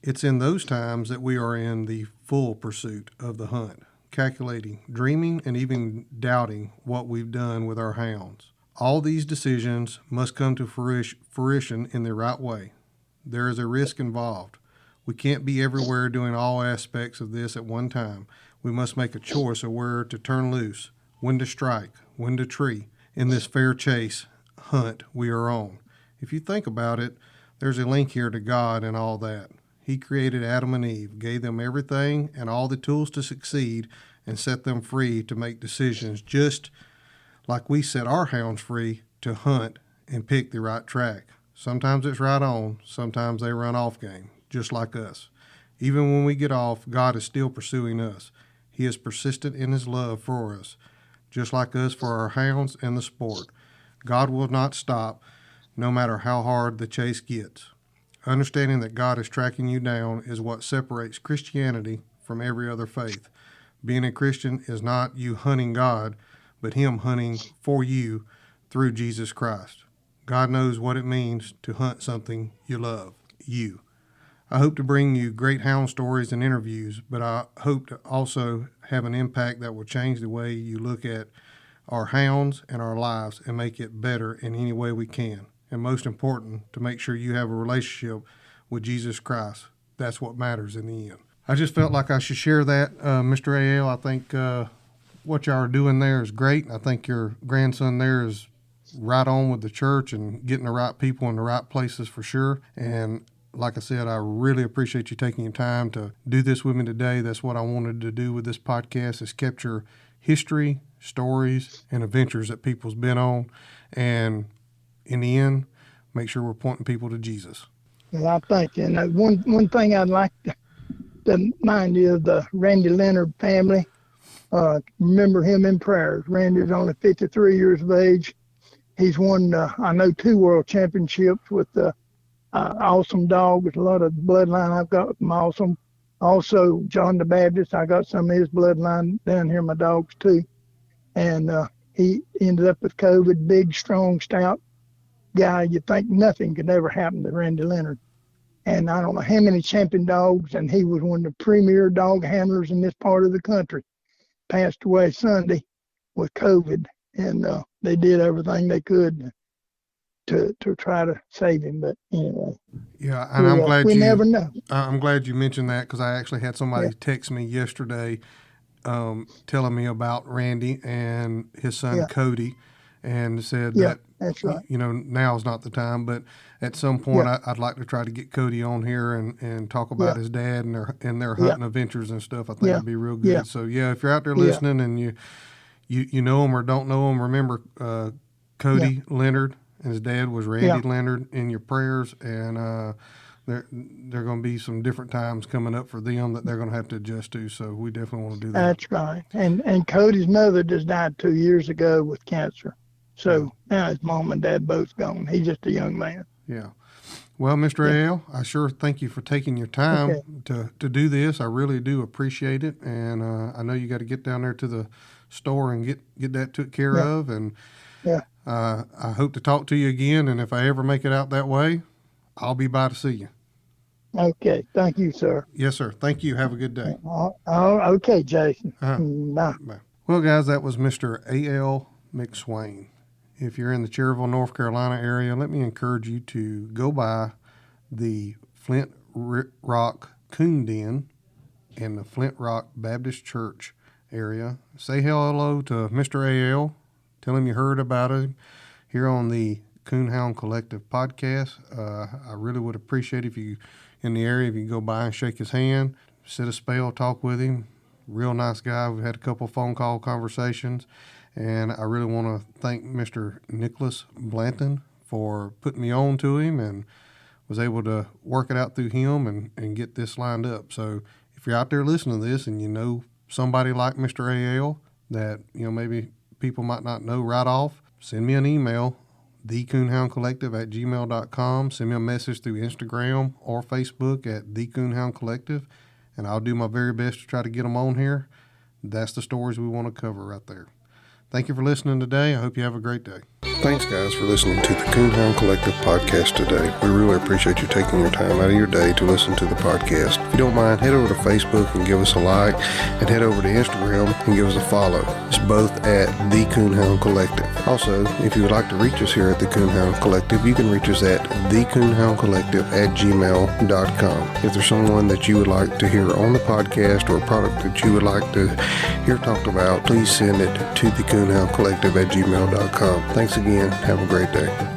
It's in those times that we are in the full pursuit of the hunt, calculating, dreaming, and even doubting what we've done with our hounds. All these decisions must come to fruition in the right way. There is a risk involved. We can't be everywhere doing all aspects of this at one time. We must make a choice of where to turn loose, when to strike, when to tree, in this fair chase hunt we are on. If you think about it, there's a link here to God and all that. He created Adam and Eve, gave them everything and all the tools to succeed, and set them free to make decisions, just like we set our hounds free to hunt and pick the right track. Sometimes it's right on, sometimes they run off game, just like us. Even when we get off, God is still pursuing us. He is persistent in his love for us, just like us for our hounds and the sport. God will not stop, no matter how hard the chase gets. Understanding that God is tracking you down is what separates Christianity from every other faith. Being a Christian is not you hunting God, but him hunting for you through Jesus Christ. God knows what it means to hunt something you love, you. I hope to bring you great hound stories and interviews, but I hope to also have an impact that will change the way you look at our hounds and our lives and make it better in any way we can. And most important, to make sure you have a relationship with Jesus Christ. That's what matters in the end. I just felt like I should share that, Mr. A.L. I think what y'all are doing there is great. I think your grandson there is right on with the church and getting the right people in the right places for sure. And like I said, I really appreciate you taking your time to do this with me today. That's what I wanted to do with this podcast, is capture history, stories, and adventures that people's been on. And in the end, make sure we're pointing people to Jesus. Well, I think, and one thing I'd like to remind you of the Randy Leonard family. Remember him in prayers. Randy's only 53 years of age. He's won, I know, 2 world championships with Awesome Dog. With a lot of bloodline I've got from Awesome. Also, John the Baptist, I got some of his bloodline down here, my dogs too. And he ended up with COVID, big, strong, stout guy. You'd think nothing could ever happen to Randy Leonard. And I don't know how many champion dogs, and he was one of the premier dog handlers in this part of the country. Passed away Sunday with COVID, and they did everything they could to try to save him. But anyway, yeah, and I'm glad we never know. I'm glad you mentioned that, because I actually had somebody text me yesterday telling me about Randy and his son Cody, and said that that's right. Now's not the time, but at some point I'd like to try to get Cody on here and talk about his dad and their hunting adventures and stuff. I think it'd be real good. Yeah. So if you're out there listening and you know him or don't know him, remember Cody Leonard, and his dad was Randy Leonard, in your prayers. And there are going to be some different times coming up for them that they're going to have to adjust to. So we definitely want to do that. That's right. And Cody's mother just died 2 years ago with cancer. So now his mom and dad both gone. He's just a young man. Yeah. Well, Mr. A.L., I sure thank you for taking your time to do this. I really do appreciate it. And I know you got to get down there to the store and get that took care of. And I hope to talk to you again. And if I ever make it out that way, I'll be by to see you. Okay. Thank you, sir. Yes, sir. Thank you. Have a good day. Okay, Jason. Bye. Well, guys, that was Mr. A.L. McSwain. if you're in the Cherryville, North Carolina area, let me encourage you to go by the Flint Rock Coon Den in the Flint Rock Baptist Church area. Say hello to Mr. A.L. Tell him you heard about him here on the Coonhound Collective podcast. I really would appreciate if you, in the area, if you go by and shake his hand, sit a spell, talk with him. Real nice guy. We've had a couple phone call conversations, and I really want to thank Mr. Nicholas Blanton for putting me on to him and was able to work it out through him and get this lined up. So if you're out there listening to this and you know somebody like Mr. A.L. that, maybe people might not know right off, send me an email, thecoonhoundcollective@gmail.com. Send me a message through Instagram or Facebook at The Coonhound Collective, and I'll do my very best to try to get them on here. That's the stories we want to cover right there. Thank you for listening today. I hope you have a great day. Thanks, guys, for listening to the Coonhound Collective podcast today. We really appreciate you taking your time out of your day to listen to the podcast. If you don't mind, head over to Facebook and give us a like, and head over to Instagram and give us a follow. It's both at The Coonhound Collective. Also, if you would like to reach us here at the Coonhound Collective, you can reach us at thecoonhoundcollective@gmail.com. If there's someone that you would like to hear on the podcast or a product that you would like to hear talked about, please send it to thecoonhoundcollective@gmail.com. Thanks again. Have a great day.